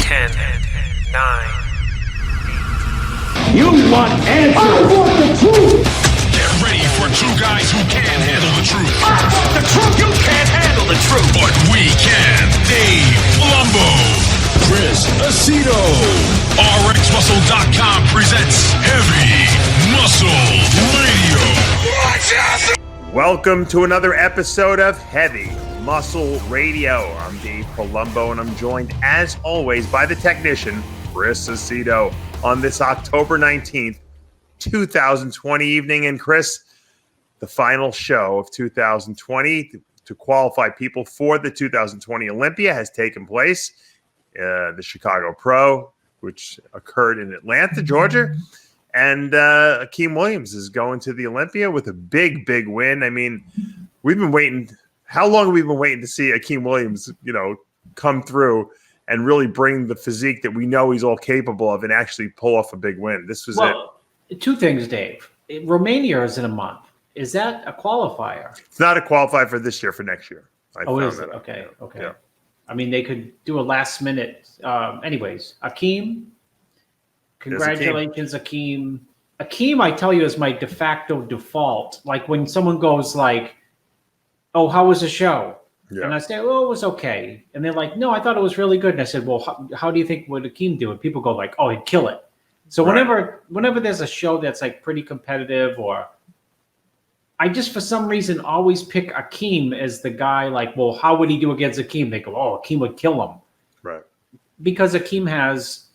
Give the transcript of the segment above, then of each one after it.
10, 9. You want answers? I want the truth! Get ready for two guys who can't handle the truth. I want the truth! You can't handle the truth! But we can. Dave Palumbo, Chris Aceto. RxMuscle.com presents Heavy Muscle Radio. Welcome to another episode of Heavy Muscle Radio. I'm Dave Palumbo, and I'm joined, as always, by the technician, Chris Aceto, on this October 19th, 2020 evening. And Chris, the final show of 2020 to qualify people for the 2020 Olympia has taken place. The Chicago Pro, which occurred in Atlanta, Georgia. And Akeem Williams is going to the Olympia with a big, big win. I mean, we've been waiting. How long have we been waiting to see Akeem Williams, come through and really bring the physique that we know he's all capable of and actually pull off a big win? This was it. Two things, Dave. Romania is in a month. Is that a qualifier? It's not a qualifier for this year, for next year. Is it? Okay. Yeah. I mean, they could do a last minute. Anyways, Akeem, congratulations, Akeem. Akeem, I tell you, is my de facto default. Like when someone goes like, "Oh, how was the show?" Yeah. And I say, "Oh, it was okay." And they're like, "No, I thought it was really good." And I said, "Well, how do you think would Akeem do?" And people go like, "Oh, he'd kill it." So whenever there's a show that's like pretty competitive, or I just for some reason always pick Akeem as the guy. Like, well, how would he do against Akeem? They go, "Oh, Akeem would kill him," right? Because Akeem has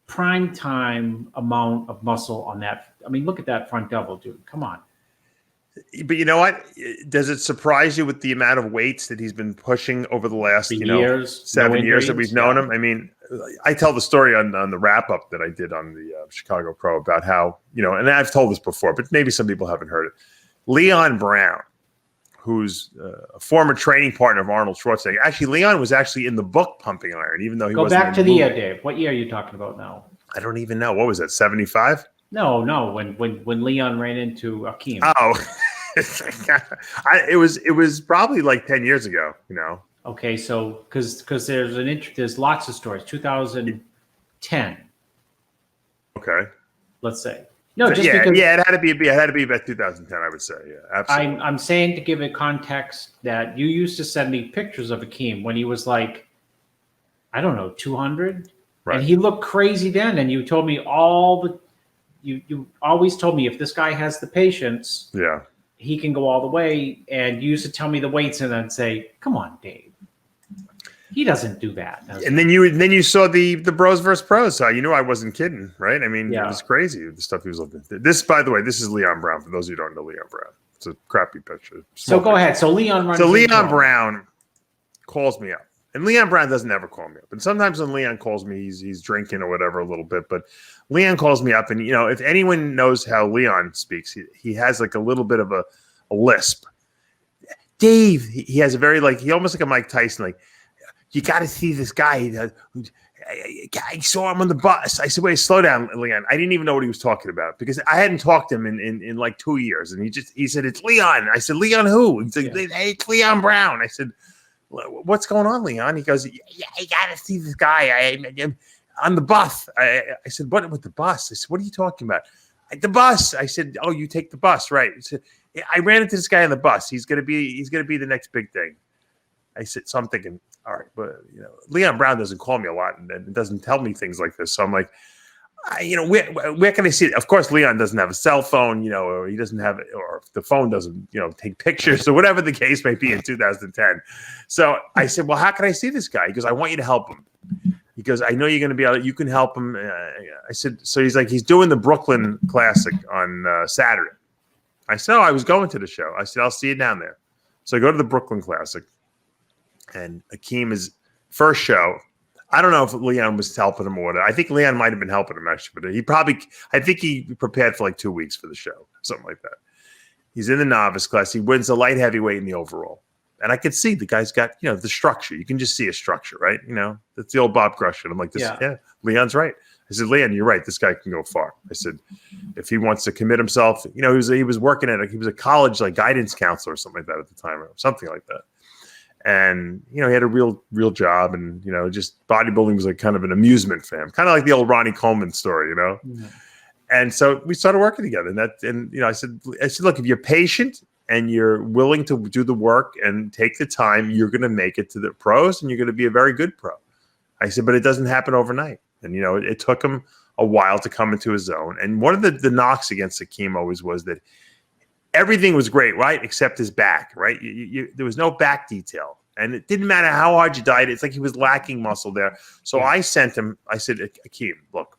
prime time amount of muscle on that. I mean, look at that front double, dude. Come on. But you know what? Does it surprise you with the amount of weights that he's been pushing over the last, 7 years that we've known him? I mean, I tell the story on the wrap up that I did on the Chicago Pro about how, and I've told this before, but maybe some people haven't heard it. Leon Brown, who's a former training partner of Arnold Schwarzenegger. Actually, Leon was actually in the book Pumping Iron, even though he wasn't. Go back to the year, Dave. What year are you talking about now? I don't even know. What was that, 75? No. When Leon ran into Akeem. Oh, it was probably like 10 years ago. Okay, so because there's lots of stories. 2010. Okay. Let's say. No, just because it had to be about 2010. I would say, yeah, absolutely. I'm saying to give it context that you used to send me pictures of Akeem when he was like, I don't know, 200, right. And he looked crazy then. And you told me you always told me if this guy has the patience, he can go all the way. And you used to tell me the weights, and I'd say, "Come on, Dave, he doesn't do that." And then you saw the Bros versus Pros. So you knew I wasn't kidding, right? I mean, It was crazy, the stuff he was looking at. This, by the way, this is Leon Brown. For those of you who don't know Leon Brown, it's a crappy picture. So go ahead. So Leon Brown calls me up. And Leon Brown doesn't ever call me up. And sometimes when Leon calls me, he's drinking or whatever a little bit. But Leon calls me up, and if anyone knows how Leon speaks, he has like a little bit of a lisp. Dave, he has a very he almost like a Mike Tyson, like, "You got to see this guy. I saw him on the bus." I said, "Wait, slow down, Leon." I didn't even know what he was talking about because I hadn't talked to him in like 2 years. And he said, "It's Leon." I said, "Leon who?" He said, "Hey, it's Leon Brown." I said, "What's going on, Leon?" He goes, "Yeah, I got to see this guy. I'm on the bus." I said, "What with the bus?" I said, "What are you talking about?" "The bus." I said, "Oh, you take the bus, right?" He said, "I ran into this guy on the bus. He's gonna be the next big thing." I said, so I'm thinking, all right, but Leon Brown doesn't call me a lot and doesn't tell me things like this. So I'm like, where can I see it? Of course, Leon doesn't have a cell phone, or he doesn't have it, or the phone doesn't, take pictures or whatever the case may be in 2010. So I said, well, how can I see this guy? He goes, "I want you to help him." He goes, "I know you're going to be able to, you can help him." I said, so he's like, he's doing the Brooklyn Classic on Saturday. I said, "Oh, I was going to the show." I said, "I'll see you down there." So I go to the Brooklyn Classic, and Akeem is first show. I don't know if Leon was helping him or what. I think Leon might have been helping him actually, but I think he prepared for like 2 weeks for the show, something like that. He's in the novice class. He wins the light heavyweight in the overall. And I could see the guy's got, the structure. You can just see a structure, right? That's the old Bob Grushin. I'm like, Leon's right. I said, "Leon, you're right. This guy can go far." I said, if he wants to commit himself, he was working he was a college like guidance counselor or something like that at the time, or something like that. And, you know, he had a real job, and, you know, just bodybuilding was like kind of an amusement for him, kind of like the old Ronnie Coleman story, you know? Yeah. And so we started working together, and you know, I said, look, if you're patient and you're willing to do the work and take the time, you're going to make it to the pros, and you're going to be a very good pro. I said, but it doesn't happen overnight. And, you know, it took him a while to come into his zone. And one of the knocks against Akeem always was that everything was great, right? Except his back, right? There was no back detail. And it didn't matter how hard you dieted. It's like he was lacking muscle there. So I said, Akeem, look,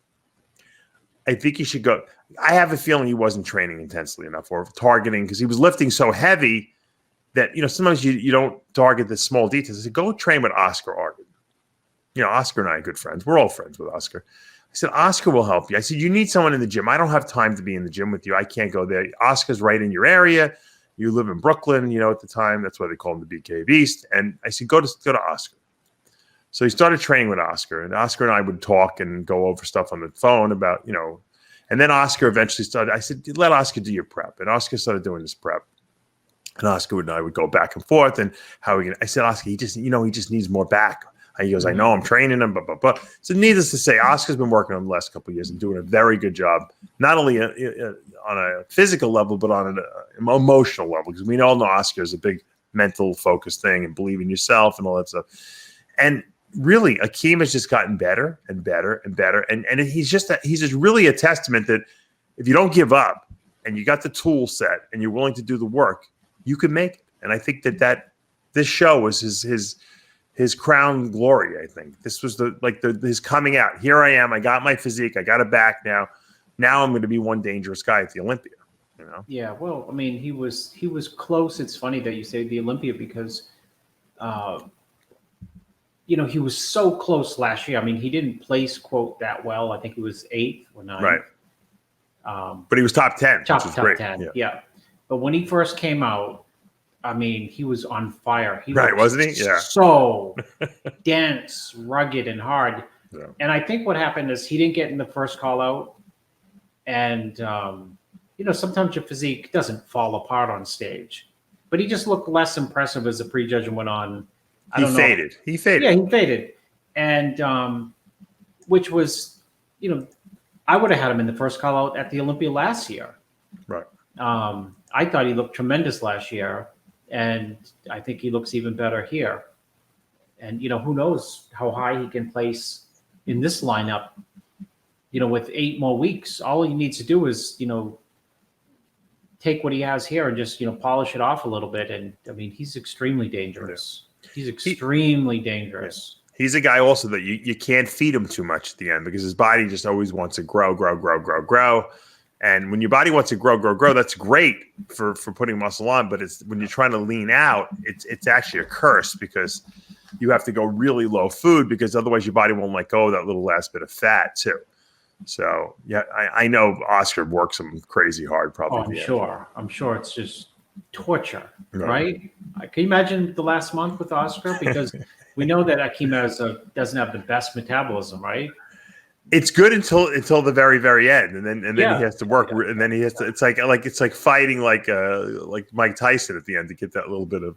I think you should go. I have a feeling he wasn't training intensely enough or targeting, because he was lifting so heavy that, you know, sometimes you don't target the small details. I said, go train with Oscar Arden. You know, Oscar and I are good friends. We're all friends with Oscar. I said, Oscar will help you. I said, you need someone in the gym. I don't have time to be in the gym with you. I can't go there. Oscar's right in your area. You live in Brooklyn, you know, at the time. That's why they call him the Big Cave East. And I said, go to Oscar. So he started training with Oscar, and Oscar and I would talk and go over stuff on the phone about, you know, and then Oscar eventually started. I said, let Oscar do your prep. And Oscar started doing his prep. And Oscar and I would go back and forth. And I said, Oscar, he just needs more back. He goes, I know, I'm training him, blah. So needless to say, Oscar's been working on the last couple of years and doing a very good job, not only on a physical level, but on an emotional level, because we all know Oscar is a big mental focus thing and believe in yourself and all that stuff. And really, Akeem has just gotten better and better and better. And he's just really a testament that if you don't give up and you got the tool set and you're willing to do the work, you can make it. And I think that this show was his crown glory. I think this was his coming out. Here I am. I got my physique. I got it back now. Now I'm going to be one dangerous guy at the Olympia. You know? Yeah. Well, I mean, he was close. It's funny that you say the Olympia because, you know, he was so close last year. I mean, he didn't place quote that well. I think he was 8th or 9th. Right. But he was top 10. Top great. 10. Yeah. But when he first came out, I mean, he was on fire. Wasn't he? Yeah. So dense, rugged, and hard. Yeah. And I think what happened is he didn't get in the first call out. And, you know, sometimes your physique doesn't fall apart on stage. But he just looked less impressive as the prejudging went on. He faded. He faded. Yeah, he faded. And which was, you know, I would have had him in the first call out at the Olympia last year. Right. I thought he looked tremendous last year. And I think he looks even better here. And, you know, who knows how high he can place in this lineup, you know, with 8 more weeks. All he needs to do is, you know, take what he has here and just, you know, polish it off a little bit. And, I mean, he's extremely dangerous. He's extremely dangerous. He's a guy also that you can't feed him too much at the end because his body just always wants to grow. And when your body wants to grow, that's great for putting muscle on. But it's when you're trying to lean out, it's actually a curse because you have to go really low food because otherwise your body won't let go of that little last bit of fat too. So yeah, I know Oscar works him crazy hard. Probably. I'm sure it's just torture, right? Can you imagine the last month with Oscar? Because we know that Akeem doesn't have the best metabolism, right? It's good until the very, very end, and then he has to work, and then he has to. It's like fighting like Mike Tyson at the end to get that little bit of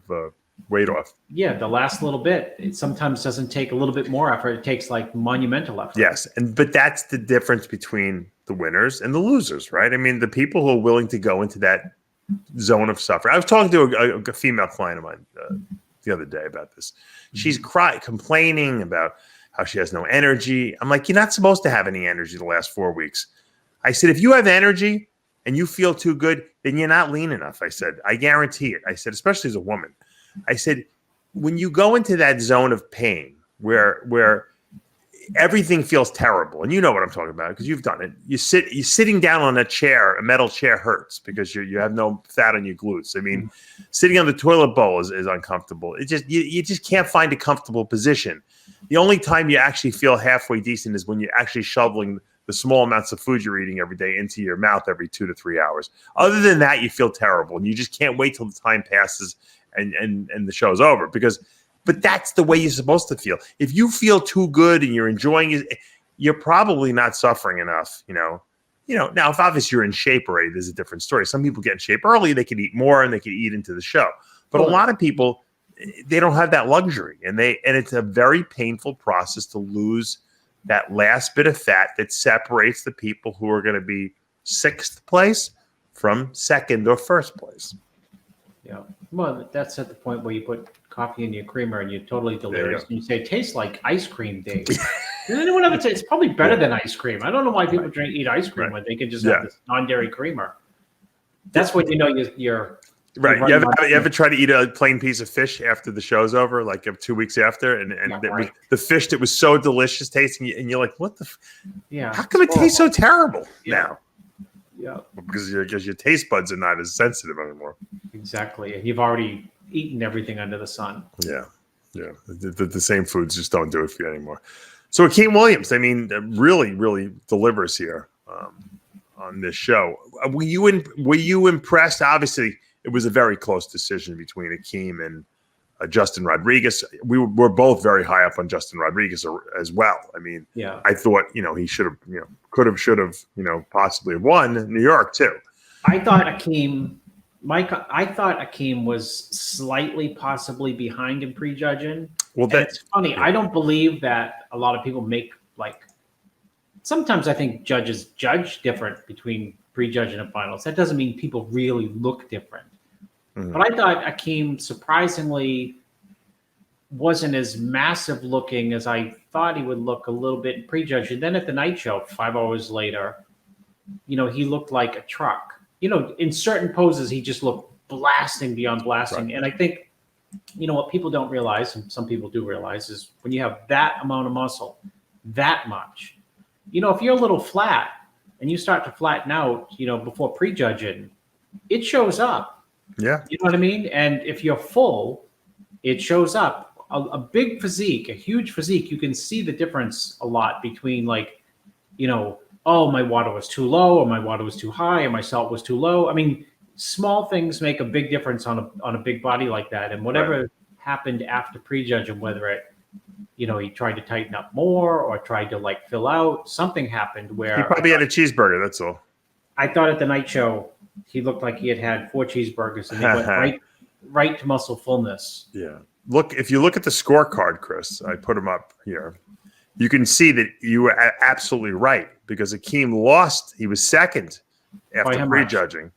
weight off. Yeah, the last little bit. It sometimes doesn't take a little bit more effort. It takes like monumental effort. Yes, but that's the difference between the winners and the losers, right? I mean, the people who are willing to go into that zone of suffering. I was talking to a female client of mine the other day about this. She's complaining about how she has no energy. I'm like, you're not supposed to have any energy the last 4 weeks. I said, if you have energy and you feel too good, then you're not lean enough. I said, I guarantee it. I said, especially as a woman. I said, when you go into that zone of pain where everything feels terrible, and you know what I'm talking about because you've done it. You're sitting down on a metal chair hurts because you have no fat on your glutes. I mean, sitting on the toilet bowl is uncomfortable. It just you just can't find a comfortable position. The only time you actually feel halfway decent is when you're actually shoveling the small amounts of food you're eating every day into your mouth every 2 to 3 hours. Other than that, you feel terrible, and you just can't wait till the time passes and the show's over But that's the way you're supposed to feel. If you feel too good and you're enjoying it, you're probably not suffering enough, you know. Now, if obviously you're in shape already, there's a different story. Some people get in shape early, they can eat more and they can eat into the show. But a lot of people, they don't have that luxury, and it's a very painful process to lose that last bit of fat that separates the people who are going to be sixth place from second or first place. Yeah. Well, that's at the point where you put coffee in your creamer and you're totally delirious. And you say, it tastes like ice cream, Dave. Does anyone ever say it's probably better than ice cream? I don't know why people eat ice cream when they can just have this non-dairy creamer. That's when you know you're right. You ever try to eat a plain piece of fish after the show's over, like 2 weeks after, and the fish that was so delicious tasting, and you're like, what the? How come it tastes so terrible now? Yeah, because your taste buds are not as sensitive anymore. Exactly, and you've already eaten everything under the sun. Yeah. The same foods just don't do it for you anymore. So Akeem Williams, I mean, really, really delivers here on this show. Were you impressed? Obviously, it was a very close decision between Akeem and Justin Rodriguez. We were both very high up on Justin Rodriguez as well. I mean, I thought, he should have, should have, possibly won New York too. I thought Akeem was slightly possibly behind in prejudging. Well, it's funny. I don't believe that a lot of people make sometimes I think judges judge different between prejudging and finals. That doesn't mean people really look different. Mm-hmm. But I thought Akeem surprisingly wasn't as massive looking as I thought he would look a little bit in prejudging. Then at the night show, 5 hours later, he looked like a truck. In certain poses, he just looked blasting beyond blasting. Right. And I think, what people don't realize, and some people do realize, is when you have that amount of muscle, that much, if you're a little flat and you start to flatten out, before prejudging, it shows up. Yeah. You know what I mean? And if you're full, it shows up. A big physique, a huge physique, you can see the difference a lot between oh, my water was too low, or my water was too high, or my salt was too low. I mean, small things make a big difference on a big body like that. And whatever happened after prejudging, whether it, he tried to tighten up more or tried to fill out, something happened where he probably had a cheeseburger. That's all. I thought at the night show, he looked like he had 4 cheeseburgers and he went right to muscle fullness. Yeah. If you look at the scorecard, Chris, I put them up here. You can see that you were absolutely right because Akeem lost. He was second after prejudging.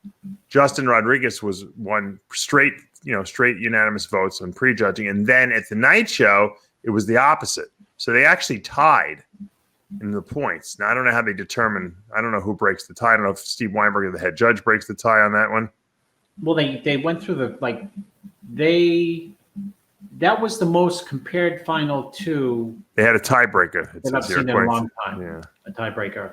Justin Rodriguez was one straight unanimous votes on prejudging. And then at the night show, it was the opposite. So they actually tied in the points. Now, I don't know how they determine. I don't know who breaks the tie. I don't know if Steve Weinberger, the head judge, breaks the tie on that one. Well, they went through that was the most compared final to. They had a tiebreaker. I've seen in a long time. Yeah, a tiebreaker.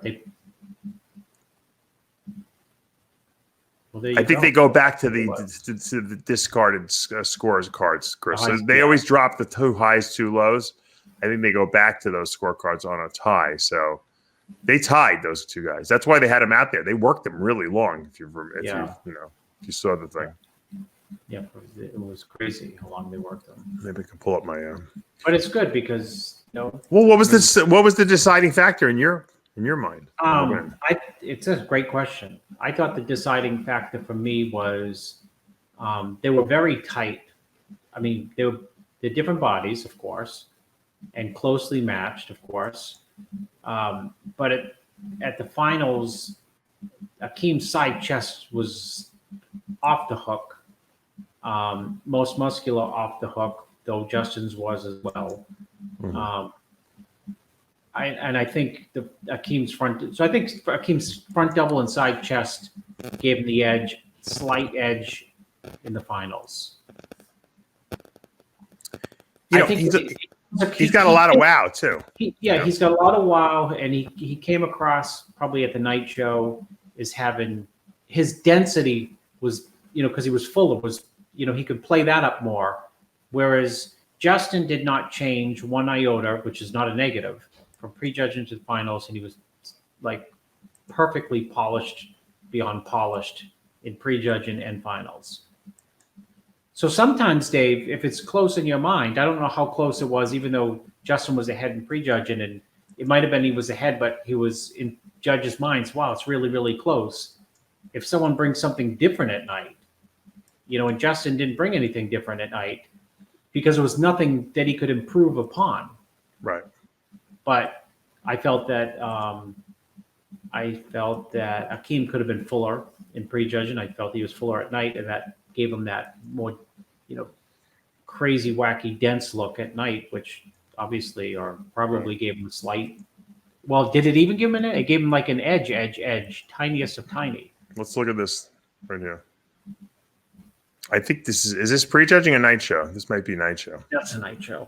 I think they go back to the discarded scores cards, Chris. So they always drop the 2 highs, 2 lows. I think they go back to those scorecards on a tie. So they tied those 2 guys. That's why they had them out there. They worked them really long. If you saw the thing. Yeah, it was crazy how long they worked them. Maybe I can pull up my. But it's good because Well, what was this? What was the deciding factor in your mind? It's a great question. I thought the deciding factor for me was they were very tight. I mean, they're different bodies, of course, and closely matched, of course. But at the finals, Akeem's side chest was off the hook. Most muscular off the hook, though Justin's was as well. Mm-hmm. I think Akeem's front. So I think Akeem's front double and side chest gave him the slight edge in the finals. He's got a lot of wow too. He's got a lot of wow, and he came across probably at the night show as having his density was because he was full. It was he could play that up more, whereas Justin did not change 1 iota, which is not a negative, from prejudging to the finals, and he was perfectly polished beyond polished in prejudging and finals. So sometimes, Dave, if it's close in your mind, I don't know how close it was, even though Justin was ahead in prejudging, and it might have been he was ahead, but he was in judges' minds. Wow, it's really, really close. If someone brings something different at night, and Justin didn't bring anything different at night, because there was nothing that he could improve upon. Right. But I felt that Akeem could have been fuller in prejudging. I felt he was fuller at night, and that gave him that more, crazy, wacky, dense look at night, which obviously or probably gave him a slight. Well, did it even give him an edge? It gave him like an edge, tiniest of tiny. Let's look at this right here. I think this is this prejudging a night show? This might be a night show. That's a night show.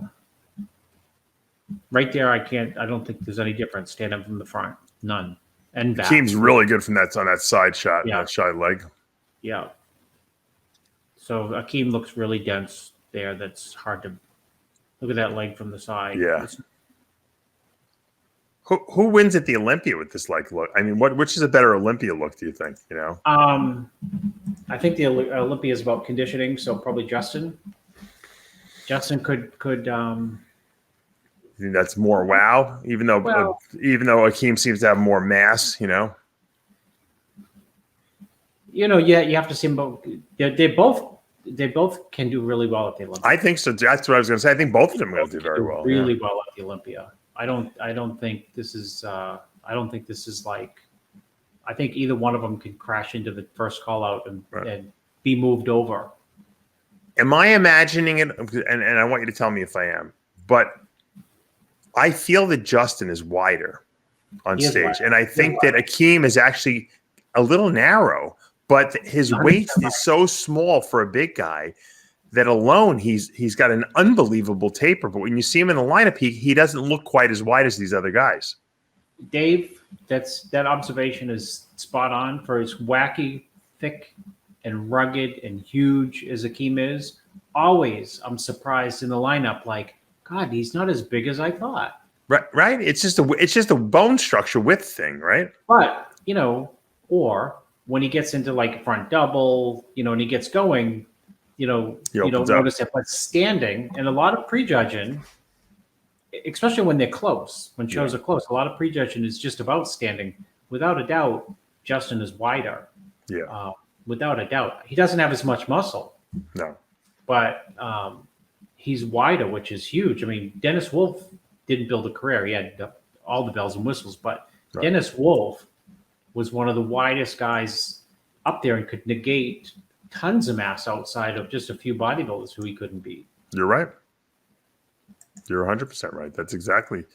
Right there, I don't think there's any difference standing from the front. None. And back. Akeem's really good from that on that side shot, that side leg. Yeah. So Akeem looks really dense there. That's hard to look at that leg from the side. Yeah. Who wins at the Olympia with this leg look? I mean, which is a better Olympia look, do you think? I think the Olympia is about conditioning, so probably Justin. Justin could You think that's more wow, even though Akeem seems to have more mass, yeah, you have to see them both. They both can do really well at the Olympia. I think so. That's what I was going to say. I think both of them are going to do very well. Really well at the Olympia. I don't think this is like. I think either one of them could crash into the first call out and be moved over. Am I imagining it? And I want you to tell me if I am. But I feel that Justin is wider on stage. And I think that Akeem is actually a little narrow, but his waist is so small for a big guy that alone he's got an unbelievable taper. But when you see him in the lineup, he doesn't look quite as wide as these other guys. Dave, that observation is spot on for as wacky, thick, and rugged and huge as Akeem is. Always, I'm surprised in the lineup. Like, God, he's not as big as I thought. Right. It's just a bone structure width thing, right? But or when he gets into like a front double, and he gets going, you don't notice it. But standing and a lot of prejudging, especially when they're close, when shows are close, a lot of prejudging is just about standing. Without a doubt, Justin is wider. Yeah. Without a doubt. He doesn't have as much muscle. No. But he's wider, which is huge. I mean, Dennis Wolf didn't build a career. He had all the bells and whistles, but Dennis Wolf was one of the widest guys up there and could negate tons of mass outside of just a few bodybuilders who he couldn't beat. You're right. You're 100% right. That's exactly.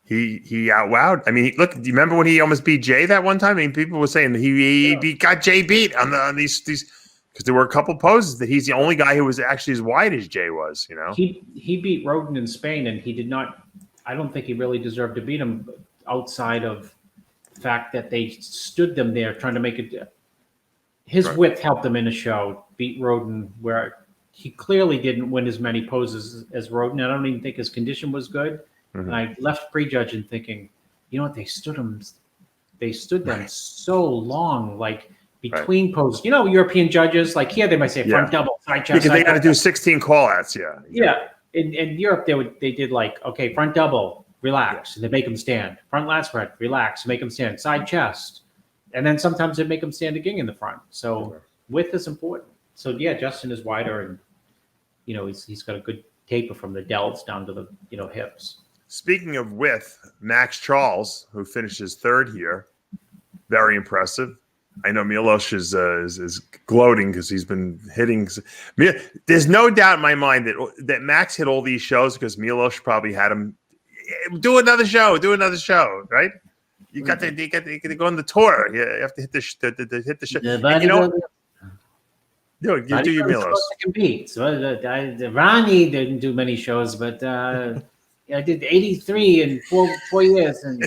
He outwowed. I mean, look. Do you remember when he almost beat Jay that one time? I mean, people were saying that he got Jay beat on these because there were a couple poses that he's the only guy who was actually as wide as Jay was. He beat Roden in Spain, and he did not. I don't think he really deserved to beat him outside of the fact that they stood them there trying to make it. His width helped him in a show. Beat Roden where he clearly didn't win as many poses as Roden. I don't even think his condition was good. Mm-hmm. And I left prejudging thinking, they stood them so long, like between poses. European judges, like here they might say front double, side chest. Because they got to do 16 call-outs, Yeah. In Europe, they did like, okay, front double, relax, and they make them stand. Front lat spread, relax, make them stand. Side chest. And then sometimes they make them stand again in the front. So width is important. So, Justin is wider and, he's got a good taper from the delts down to the, hips. Speaking of width, Maxx Charles, who finishes third here, very impressive. I know Milos is gloating because he's been hitting. There's no doubt in my mind that Max hit all these shows because Milos probably had him do another show, right? You got to go on the tour. You have to hit the show. You do your Milos. Compete. So Ramy didn't do many shows, but I did 83 in 4 years, and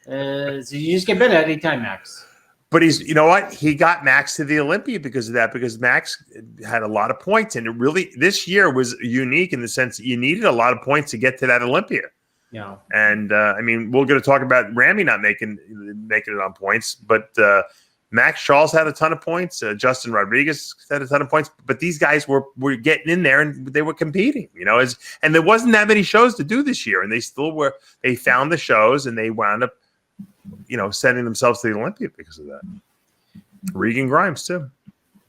so you just get better at any time, Max. But you know what? He got Max to the Olympia because of that, because Max had a lot of points. And this year was unique in the sense that you needed a lot of points to get to that Olympia. Yeah. And we're going to talk about Ramy not making it on points, but Maxx Charles had a ton of points. Justin Rodriguez had a ton of points, but these guys were getting in there and they were competing, and there wasn't that many shows to do this year. And they found the shows and they wound up, sending themselves to the Olympia because of that. Regan Grimes too.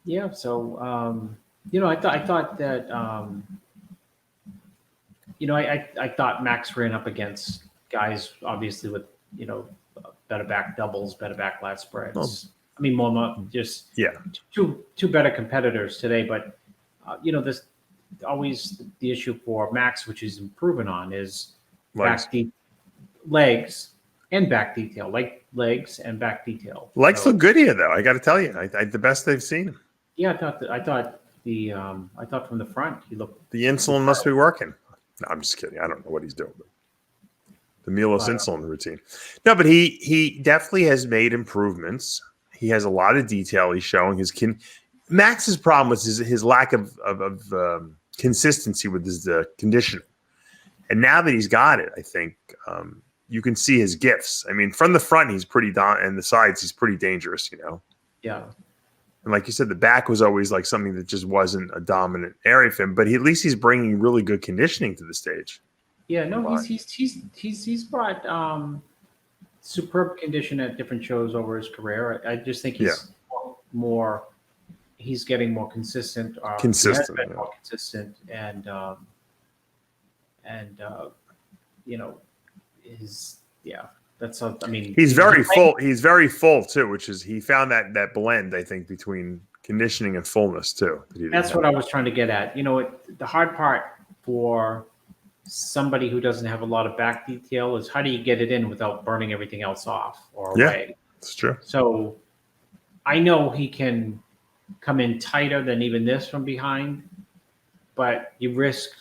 Yeah. So, I thought that I thought Max ran up against guys, obviously, with, better back doubles, better back lat spreads. Well, I mean, more just Yeah. two better competitors today. But, this always the issue for Max, which he's improving on, is Legs. legs and back detail, like legs and back detail. Legs look good here, though. I got to tell you, the best they've seen him. Yeah, I thought from the front he looked. The insulin must be working. No, I'm just kidding. I don't know what he's doing. But the meatless insulin routine. No, but he definitely has made improvements. He has a lot of detail. He's showing Max's problem was his lack of consistency with his conditioning. And now that he's got it, I think you can see his gifts. I mean, from the front, he's pretty and the sides, he's pretty dangerous, Yeah. And like you said, the back was always like something that just wasn't a dominant area for him. But at least he's bringing really good conditioning to the stage. Yeah, no, he's brought superb condition at different shows over his career. I just think he's more. He's getting more consistent. More consistent, and That's I mean, he's very full. He's very full too, which is he found that blend, I think, between conditioning and fullness too. That's what I was trying to get at. The hard part for somebody who doesn't have a lot of back detail is how do you get it in without burning everything else off or away? That's true. So I know he can come in tighter than even this from behind, but you risk,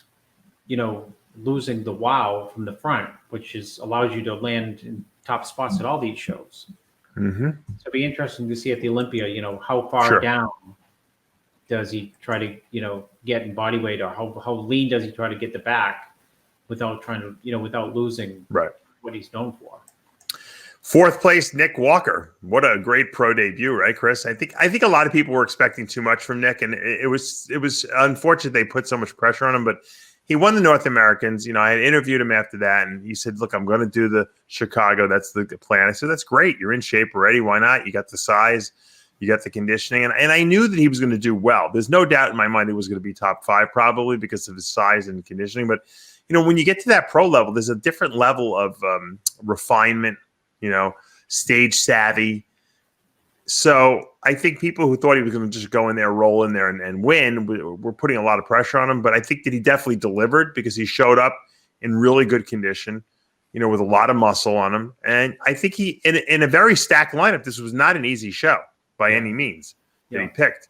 losing the wow from the front, which allows you to land in top spots at all these shows. Mm-hmm. So it'd be interesting to see at the Olympia, how far down does he try to, get in body weight, or how lean does he try to get the back without trying to, without losing what he's known for. Fourth place, Nick Walker. What a great pro debut, right, Chris? I think a lot of people were expecting too much from Nick, and it was unfortunate they put so much pressure on him, but he won the North Americans. I had interviewed him after that, and he said, look, I'm going to do the Chicago. That's the plan. I said, that's great. You're in shape already. Why not? You got the size. You got the conditioning. And I knew that he was going to do well. There's no doubt in my mind he was going to be top 5 probably because of his size and conditioning. But, when you get to that pro level, there's a different level of refinement, stage savvy. So I think people who thought he was going to just go in there, roll in there and win, were putting a lot of pressure on him. But I think that he definitely delivered because he showed up in really good condition, with a lot of muscle on him. And I think he, in a very stacked lineup, this was not an easy show by any means that he picked.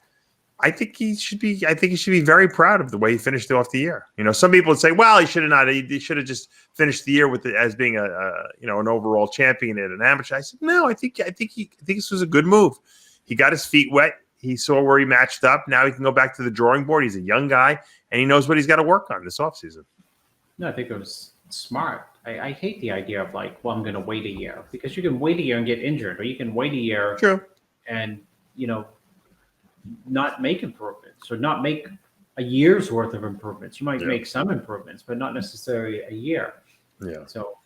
I think he should be very proud of the way he finished off the year. Some people would say, well, he should have not. He should have just finished the year with as being an overall champion and an amateur. I said, no, I think this was a good move. He got his feet wet. He saw where he matched up. Now he can go back to the drawing board. He's a young guy, and he knows what he's got to work on this offseason. No, I think it was smart. I hate the idea of I'm going to wait a year, because you can wait a year and get injured, or you can wait a year and, not make improvements, or not make a year's worth of improvements. You might make some improvements, but not necessarily a year. Yeah. So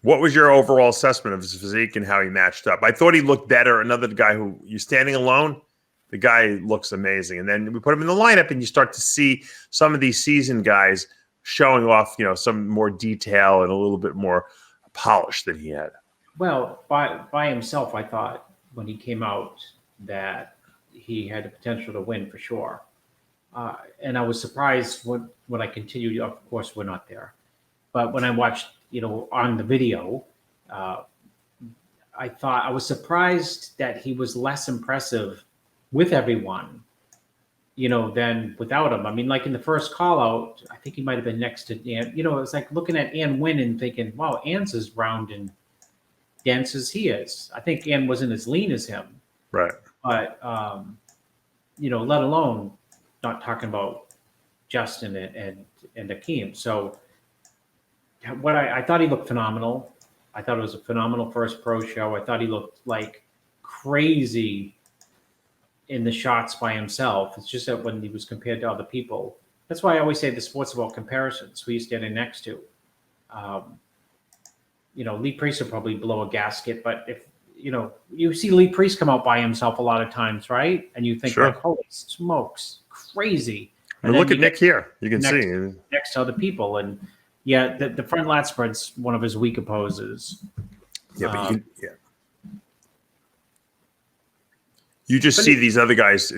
what was your overall assessment of his physique and how he matched up? I thought he looked better. Another guy who you're standing alone, the guy looks amazing. And then we put him in the lineup and you start to see some of these seasoned guys showing off, some more detail and a little bit more polish than he had. Well, by himself, I thought when he came out that he had the potential to win for sure. And I was surprised when I continued. Of course, we're not there. But when I watched, on the video, I was surprised that he was less impressive with everyone, than without him. I mean, like in the first call out, I think he might have been next to Ann. It was like looking at Ann win and thinking, wow, Ann's as round and dense as he is. I think Ann wasn't as lean as him. Right. But, let alone not talking about Justin and Akeem. So I thought he looked phenomenal. I thought it was a phenomenal first pro show. I thought he looked like crazy in the shots by himself. It's just that when he was compared to other people, that's why I always say the sport's about comparisons. Who you're standing next to. Lee Priest will probably blow a gasket, but if, you see Lee Priest come out by himself a lot of times, right? And you think, holy smokes, crazy. And look at Nick here. You can see next to other people, and yeah, the front lat spread's one of his weaker poses. Yeah, but you just see these other guys,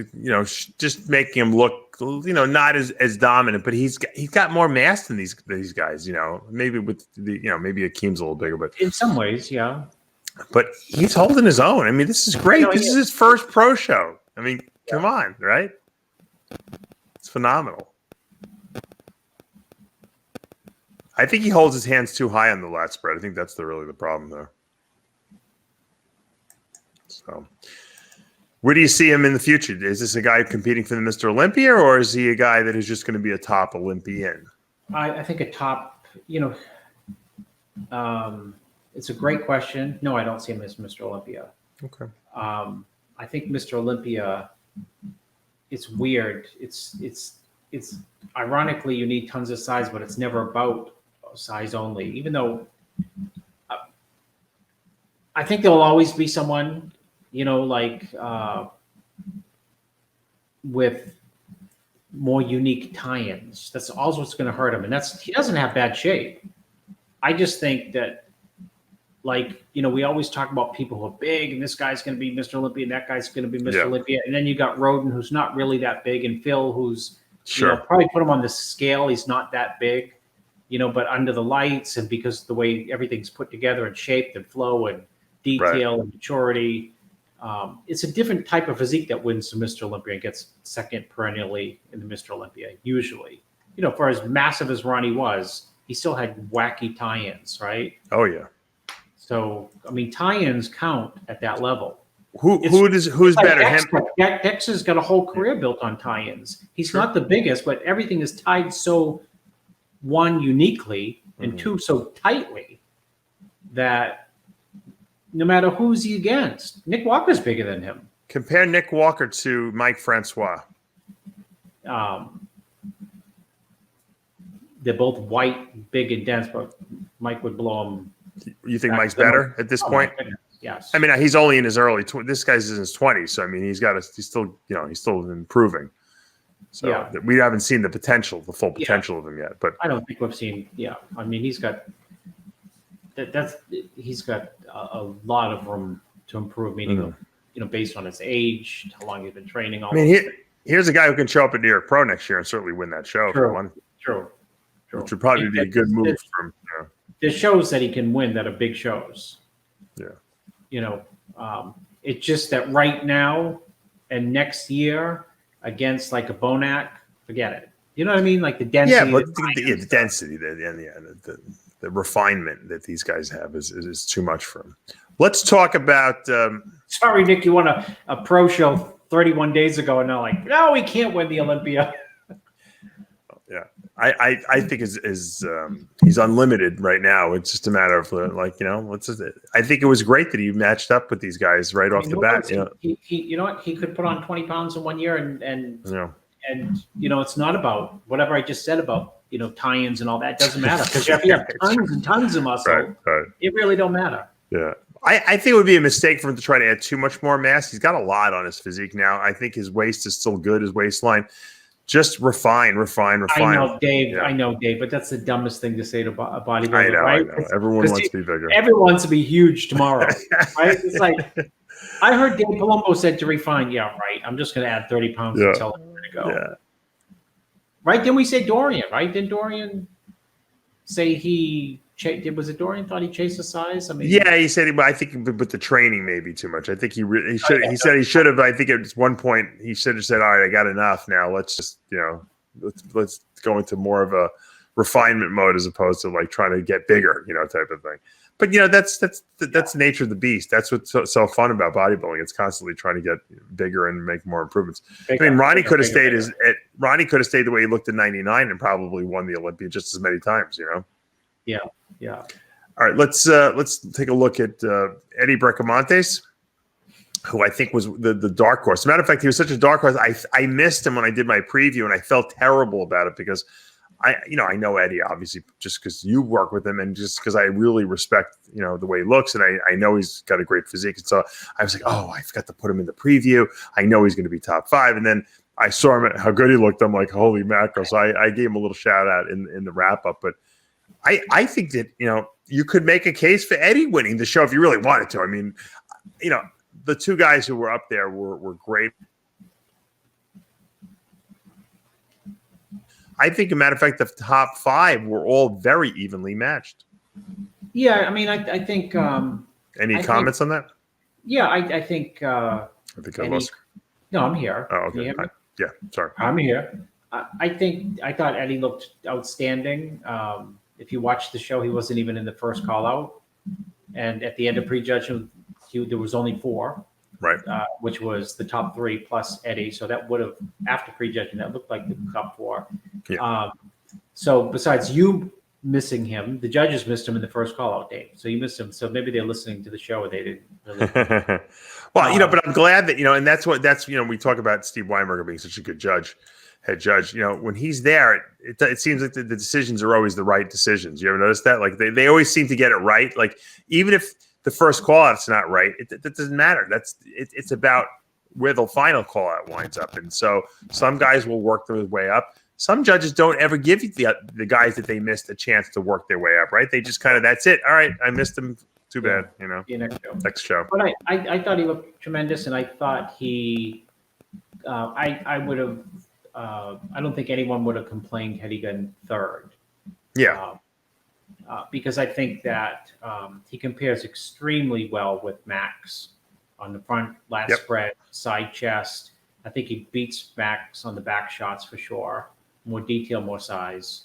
just making him look, not as dominant. But he's got more mass than these guys. Maybe with maybe Akeem's a little bigger, but in some ways, yeah. But he's holding his own. I mean, this is great. This is his first pro show. I mean, come on, right? It's phenomenal. I think he holds his hands too high on the lat spread. I think that's really the problem there. So, where do you see him in the future? Is this a guy competing for the Mr. Olympia, or is he a guy that is just going to be a top Olympian? I think a top, it's a great question. No, I don't see him as Mr. Olympia. Okay. I think Mr. Olympia, it's weird. It's ironically, you need tons of size, but it's never about size only, even though I think there'll always be someone, with more unique tie-ins. That's also what's going to hurt him. And he doesn't have bad shape. I just think that, we always talk about people who are big, and this guy's going to be Mr. Olympia, and that guy's going to be Mr. Olympia. And then you got Roden, who's not really that big, and Phil, who's, probably put him on the scale. He's not that big, but under the lights, and because of the way everything's put together and shaped and flow and detail and maturity, it's a different type of physique that wins the Mr. Olympia and gets second perennially in the Mr. Olympia, usually. For as massive as Ronnie was, he still had wacky tie-ins, right? Oh, yeah. So, tie-ins count at that level. Who's better? Dexter's got a whole career built on tie-ins. He's not the biggest, but everything is tied so, one, uniquely, and two, so tightly that no matter who's he against, Nick Walker's bigger than him. Compare Nick Walker to Mike Francois. They're both white, big, and dense, but Mike would blow him. You think Mike's better at this point? Yes. He's only in his early. This guy's in his 20s, so he's still improving. So we haven't seen the full potential of him yet. But I don't think we've seen. Yeah, he's got he's got a lot of room to improve. Meaning, based on his age, how long he's been training. Here's a guy who can show up at New York Pro next year and certainly win that show. True. Which would probably be a good move for him. There's shows that he can win that are big shows. Yeah. It's just that right now and next year against like a Bonac, forget it. You know what I mean? Like the density. Yeah, but the density, the refinement that these guys have is too much for him. Let's talk about. Sorry, Nick, you won a pro show 31 days ago, and now no, he can't win the Olympia. Yeah, I think he's unlimited right now. It's just a matter of I think it was great that he matched up with these guys right off the bat. He could put on 20 pounds in 1 year, and it's not about whatever I just said about tie-ins and all that. It doesn't matter because if you have tons and tons of muscle, right. It really don't matter. Yeah. I think it would be a mistake for him to try to add too much more mass. He's got a lot on his physique now. I think his waist is still good, his waistline. Just refine. I know, Dave. I know, Dave, but that's the dumbest thing to say to a bodybuilder, right? I know. Everyone wants to be bigger. Everyone wants to be huge tomorrow, right? It's like I heard Dave Palumbo said to refine. Yeah, right. I'm just going to add 30 pounds until I'm going to go. Yeah. Right? Didn't we say Dorian? Right? Didn't Dorian say was it Dorian thought he chased the size? Yeah, he said. But I think with the training, maybe too much. I think he should. He said he should have. I think at one point he should have said, "All right, I got enough. Now let's just let's go into more of a refinement mode as opposed to like trying to get bigger, type of thing." But that's the nature of the beast. That's what's so fun about bodybuilding. It's constantly trying to get bigger and make more improvements. Ronnie could have stayed the way he looked at 99 and probably won the Olympia just as many times. Yeah. All right, let's take a look at Eddie Bracamontes, who I think was the dark horse. As a matter of fact, he was such a dark horse. I missed him when I did my preview, and I felt terrible about it because I know Eddie obviously just because you work with him and just because I really respect the way he looks, and I know he's got a great physique. And so I was like, oh, I forgot to put him in the preview. I know he's going to be top 5, and then I saw him, how good he looked. I'm like, holy mackerel. So I gave him a little shout out in the wrap up. But I think that, you could make a case for Eddie winning the show if you really wanted to. I mean, the two guys who were up there were great. I think, as a matter of fact, the top 5 were all very evenly matched. Yeah, I mean, I think. Any comments on that? Yeah, I think. I think I lost. No, I'm here. Oh, okay. Yeah, sorry. I'm here. I thought Eddie looked outstanding. If you watched the show, he wasn't even in the first call out, and at the end of prejudgment, there was only 4. Right. Which was the top 3 plus Eddie. So that would have, after prejudging, that looked like the top 4. Yeah. So besides you missing him, the judges missed him in the first call out, Dave. So you missed him. So maybe they're listening to the show, or they didn't really. Well, but I'm glad that, and that's we talk about Steve Weinberger being such a good head judge. When he's there, it seems like the decisions are always the right decisions. You ever notice that? Like they always seem to get it right. Like even if the first call out's not right, it doesn't matter. It's about where the final call out winds up. And so some guys will work their way up. Some judges don't ever give the guys that they missed a chance to work their way up, right? They just kind of, that's it. All right, I missed them. Too bad, Next show. But I thought he looked tremendous, and I thought he, I would have, I don't think anyone would have complained had he gotten 3rd. Yeah. Because I think that he compares extremely well with Maxx on the front lat spread, side chest. I think he beats Maxx on the back shots for sure. More detail, more size.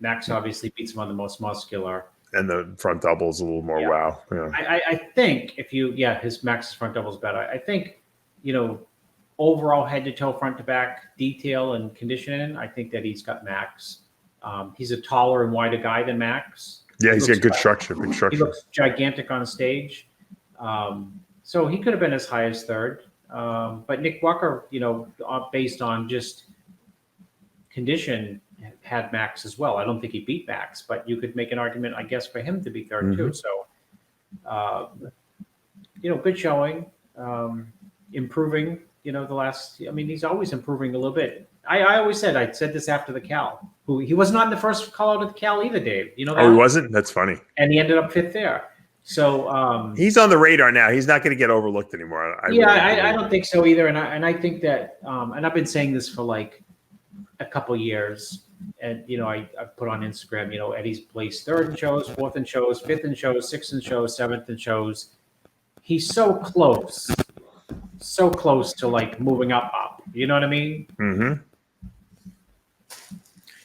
Maxx obviously beats him on the most muscular. And the front double is a little more wow. Yeah. I think his Max's front double is better. I think, overall head to toe, front to back detail and conditioning, I think that he's got Maxx. He's a taller and wider guy than Maxx. Yeah, he's got good structure. He looks gigantic on stage. So he could have been as high as 3rd. But Nick Walker, based on just condition, had Maxx as well. I don't think he beat Maxx, but you could make an argument, I guess, for him to be 3rd too. So, good showing, improving. The last. I mean, he's always improving a little bit. I said this after the Cal. He was not in the first call out of the Cal either, Dave. That? Oh, he wasn't? That's funny. And he ended up 5th there. So he's on the radar now. He's not going to get overlooked anymore. I don't think so either. And I think that, and I've been saying this for like a couple years. And I put on Instagram, Eddie's placed 3rd in shows, 4th in shows, 5th in shows, 6th in shows, 7th in shows. He's so close to like moving up. You know what I mean? Mm-hmm.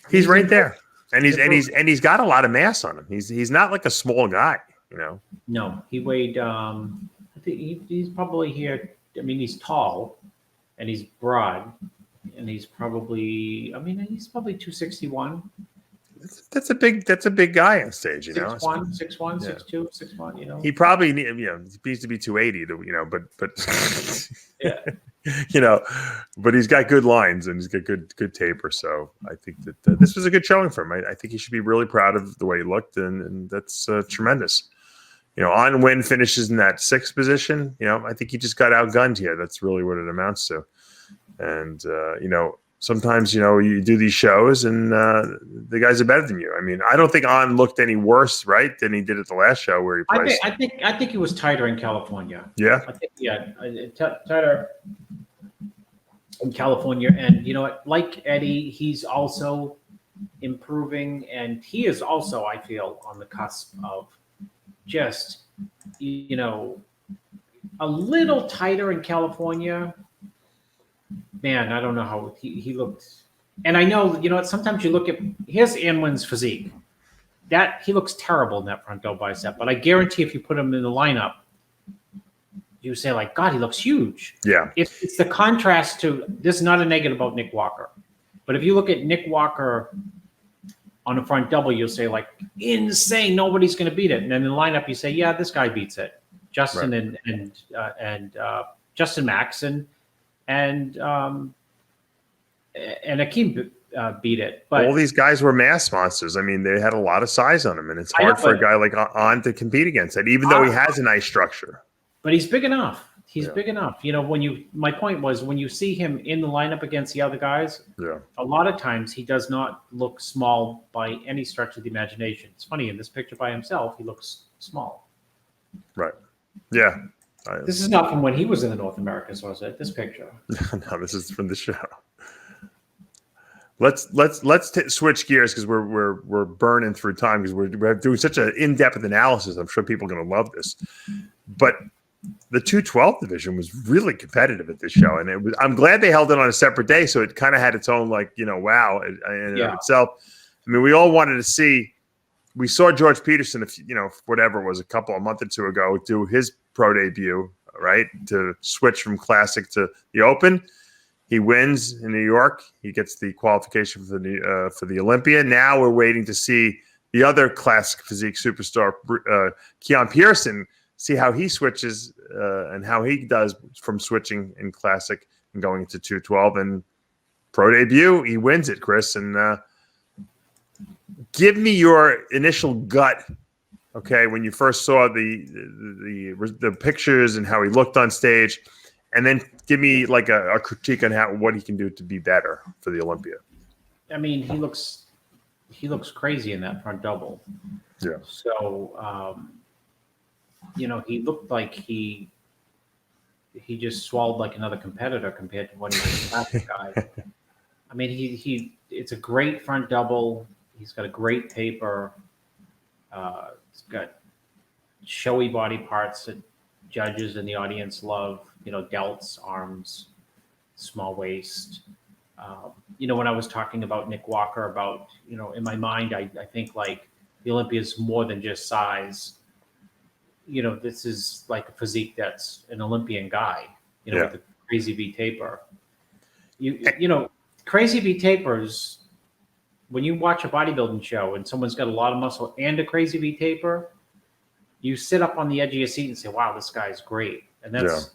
He's right there, and he's got a lot of mass on him. He's not like a small guy, No, he weighed. I think he's probably here. I mean, he's tall, and he's broad. And he's probably 261. That's a big guy on stage, 6'1", 6'2", 6'1", He probably needs to be 280 but yeah. But he's got good lines and he's got good taper. So I think that this was a good showing for him. I think he should be really proud of the way he looked, and that's tremendous. On win finishes in that 6th position. I think he just got outgunned here. That's really what it amounts to. And, sometimes, you do these shows and the guys are better than you. I mean, I don't think On looked any worse, right, than he did at the last show where he placed. I think he was tighter in California. Yeah. Tighter in California. And, like Eddie, he's also improving. And he is also, I feel, on the cusp of just, a little tighter in California. Man, I don't know how he looked. And I know, sometimes you look at, here's Anwin's physique. That he looks terrible in that front double bicep, but I guarantee if you put him in the lineup, you say like, God, he looks huge. Yeah. It's the contrast to, this is not a negative about Nick Walker, but if you look at Nick Walker on the front double, you'll say like, insane, nobody's going to beat it. And then in the lineup, you say, yeah, this guy beats it. Justin right. and Justin Maxx and Akeem beat it. But all these guys were mass monsters. I mean, they had a lot of size on them, and it's hard for a guy like On to compete against that, even though he has a nice structure. But he's big enough. He's big enough. You know, my point was when you see him in the lineup against the other guys, a lot of times he does not look small by any stretch of the imagination. It's funny, in this picture by himself, he looks small. Right. Yeah. This is not from when he was in the North Americas, was it? This picture. No, this is from the show. Let's switch gears because we're burning through time because we're doing such an in-depth analysis. I'm sure people are going to love this. But the 212 division was really competitive at this show, and I'm glad they held it on a separate day, so it kind of had its own wow in and of itself. I mean, we all wanted to see. We saw George Peterson, whatever it was, a month or two ago, do his pro debut, right, to switch from classic to the open. He wins in New York. He gets the qualification for the Olympia. Now we're waiting to see the other classic physique superstar, Keon Pearson, see how he switches and how he does from switching in classic and going into 212. And pro debut, he wins it, Chris. And give me your initial gut, okay, when you first saw the pictures and how he looked on stage. And then give me a critique on what he can do to be better for the Olympia. I mean, he looks crazy in that front double. Yeah. So, he looked like he just swallowed like another competitor compared to when he was a classic guy. I mean, it's a great front double. He's got a great taper. He's got showy body parts that judges and the audience love. Delts, arms, small waist. When I was talking about Nick Walker, about, in my mind, I think like the Olympia is more than just size. This is like a physique that's an Olympian guy, with a crazy V taper. Crazy V tapers, when you watch a bodybuilding show and someone's got a lot of muscle and a crazy V taper, you sit up on the edge of your seat and say, wow, this guy's great. And that's,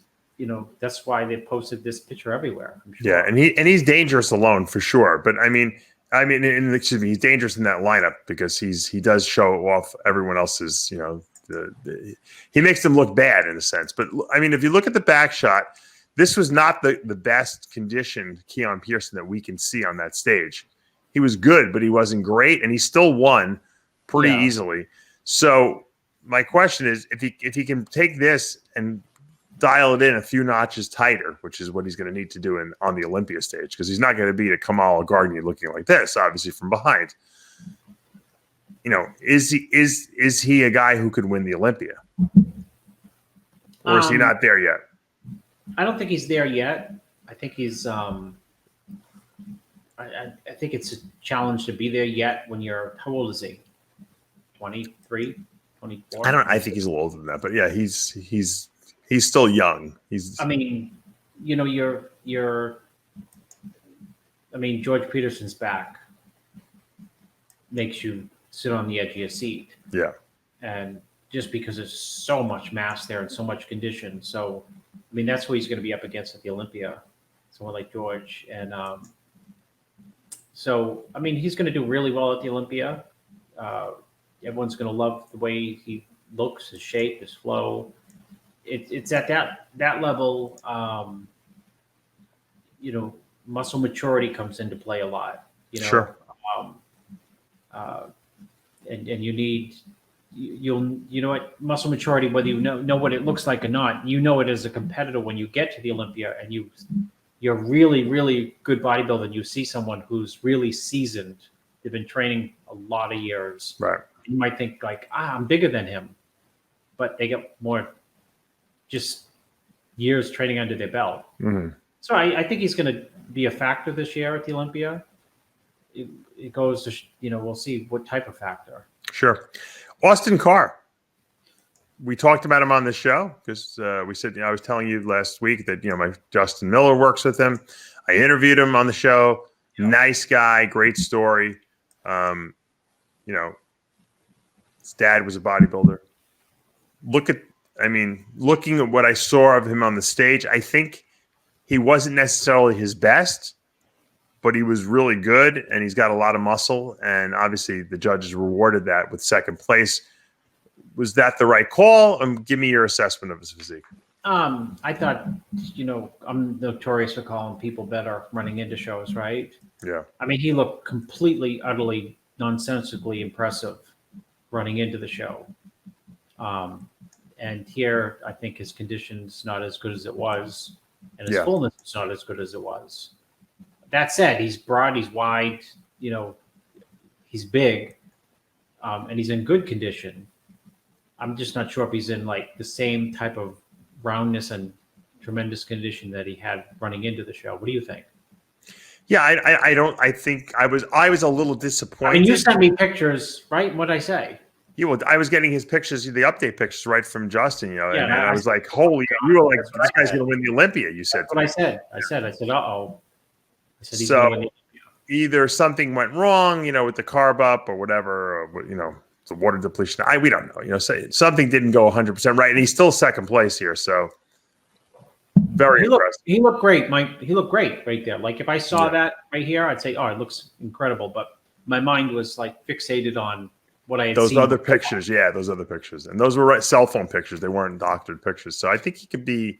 that's why they posted this picture everywhere. I'm sure. Yeah, and he's dangerous alone for sure. But he's dangerous in that lineup because he does show off everyone else's. He makes them look bad in a sense. But I mean, if you look at the back shot, this was not the best conditioned Keon Pearson that we can see on that stage. He was good, but he wasn't great, and he still won pretty easily. So my question is, if he can take this and dial it in a few notches tighter, which is what he's going to need to do on the Olympia stage, because he's not going to beat a Kamal Gardner looking like this, obviously from behind. Is he a guy who could win the Olympia, or is he not there yet? I don't think he's there yet. I think he's. I think it's a challenge to be there yet. When you're, how old is he? 23, 24. I think he's a little older than that, but yeah, he's still young. George Peterson's back makes you sit on the edge of your seat. Yeah. And just because there's so much mass there and so much condition. So, that's what he's going to be up against at the Olympia. Someone like George. And he's going to do really well at the Olympia. Everyone's going to love the way he looks, his shape, his flow. It's at that level, muscle maturity comes into play a lot. Sure. And you need, muscle maturity, whether you know what it looks like or not, it as a competitor when you get to the Olympia and you're really, really good bodybuilder and you see someone who's really seasoned. They've been training a lot of years. Right. You might think like, I'm bigger than him, but they get more just years training under their belt. Mm-hmm. So I think he's going to be a factor this year at the Olympia. It goes to, we'll see what type of factor. Sure. Austin Carr. We talked about him on the show because we said, I was telling you last week that, my Justin Miller works with him. I interviewed him on the show. Yeah. Nice guy, great story. His dad was a bodybuilder. Looking at what I saw of him on the stage, I think he wasn't necessarily his best, but he was really good, and he's got a lot of muscle, and obviously the judges rewarded that with second place. Was that the right call? Give me your assessment of his physique. I thought, I'm notorious for calling people better running into shows, right? Yeah. I mean, he looked completely, utterly, nonsensically impressive running into the show. And here, I think his condition's not as good as it was, and his fullness is not as good as it was. That said, he's broad, he's wide, he's big, and he's in good condition. I'm just not sure if he's in like the same type of roundness and tremendous condition that he had running into the show. What do you think? Yeah, I think I was a little disappointed. I mean, you sent me pictures, right? What'd I say? Yeah, well, I was getting his pictures, the update pictures, right from Justin. Yeah, and I was like, "Holy!" You were like, "This guy's going to win the Olympia." You said. That's what I said. I said, "Uh-oh." I said, he's so gonna win the either something went wrong, with the carb up or whatever, or, the water depletion. We don't know. Something didn't go 100% right, and he's still second place here. So very impressive. He looked great, Mike. He looked great right there. Like if I saw that right here, I'd say, "Oh, it looks incredible." But my mind was like fixated on what I had those seen. other pictures. Yeah, those other pictures, and those were cell phone pictures. They weren't doctored pictures. So I think he could be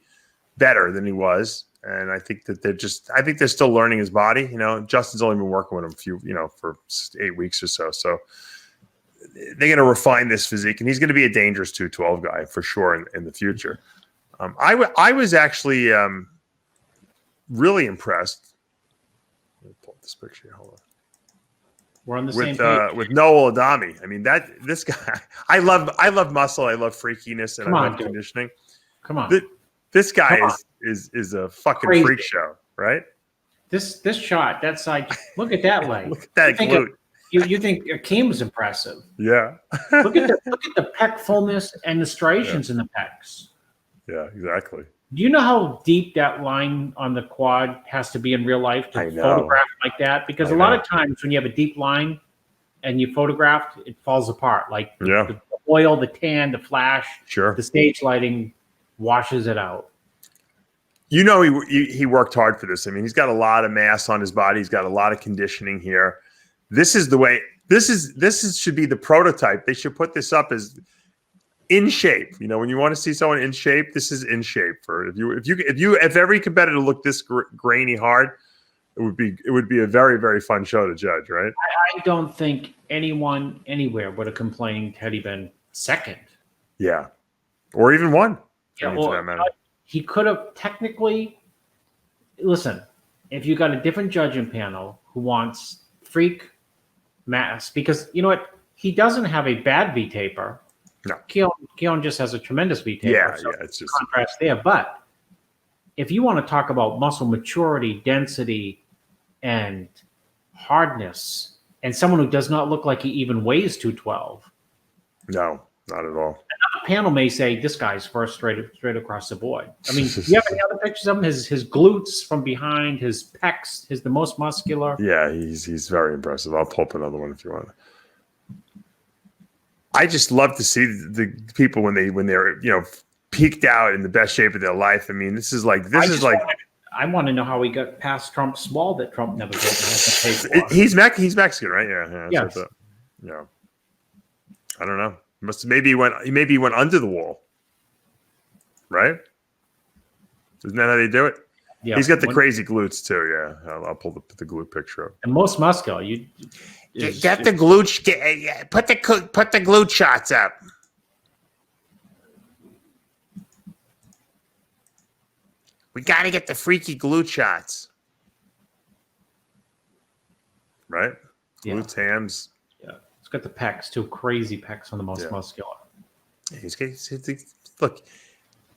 better than he was. And I think that they're still learning his body. Justin's only been working with him for 8 weeks or so. So they're going to refine this physique, and he's going to be a dangerous 212 guy for sure in the future. I was actually really impressed. Let me pull up this picture here. Hold on. We're on the same page. With Noel Adami. I mean, this guy. I love muscle. I love freakiness, and I love conditioning. Come on. This guy is a fucking crazy freak show, right? This shot, that side. Look at that leg. Look at that glute. You think Akeem was impressive? Yeah. look at the pec fullness and the striations in the pecs. Yeah, exactly. Do you know how deep that line on the quad has to be in real life to photograph like that? Because a lot of times when you have a deep line and you photograph, it falls apart. Like the oil, the tan, the flash, the stage lighting washes it out. He worked hard for this. I mean, he's got a lot of mass on his body. He's got a lot of conditioning here. This is the way. This should be the prototype. They should put this up as in shape. When you want to see someone in shape, this is in shape. For if every competitor looked this grainy hard, it would be a very, very fun show to judge, right? I don't think anyone anywhere would have complained had he been second. Yeah, or even one. Yeah, he could have technically. Listen, if you got a different judging panel who wants freak mass, because you know what, he doesn't have a bad V taper. No, Keon just has a tremendous V taper. Yeah, it's just contrast there. But if you want to talk about muscle maturity, density, and hardness, and someone who does not look like he even weighs 212, no, not at all. Another panel may say this guy's first straight across the board. I mean, do you have any other pictures of him? His glutes from behind, his pecs, the most muscular. Yeah, he's very impressive. I'll pull up another one if you want. I just love to see the people when they're peaked out in the best shape of their life. I mean, I want to know how he got past Trump's wall that Trump never did. He's Mexican, right? Yeah. Yes. Yeah. I don't know. Maybe he went under the wall, right? Isn't that how they do it? Yeah. He's got the crazy glutes too. Yeah, I'll pull the glute picture up. And most muscular. Get the glute. Put the glute shots up. We got to get the freaky glute shots, right? Glutes, hams. Yeah, it's got the pecs too. Crazy pecs on the most muscular. Look,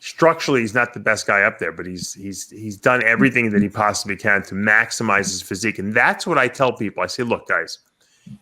structurally, he's not the best guy up there, but he's done everything that he possibly can to maximize his physique, and that's what I tell people. I say, look, guys,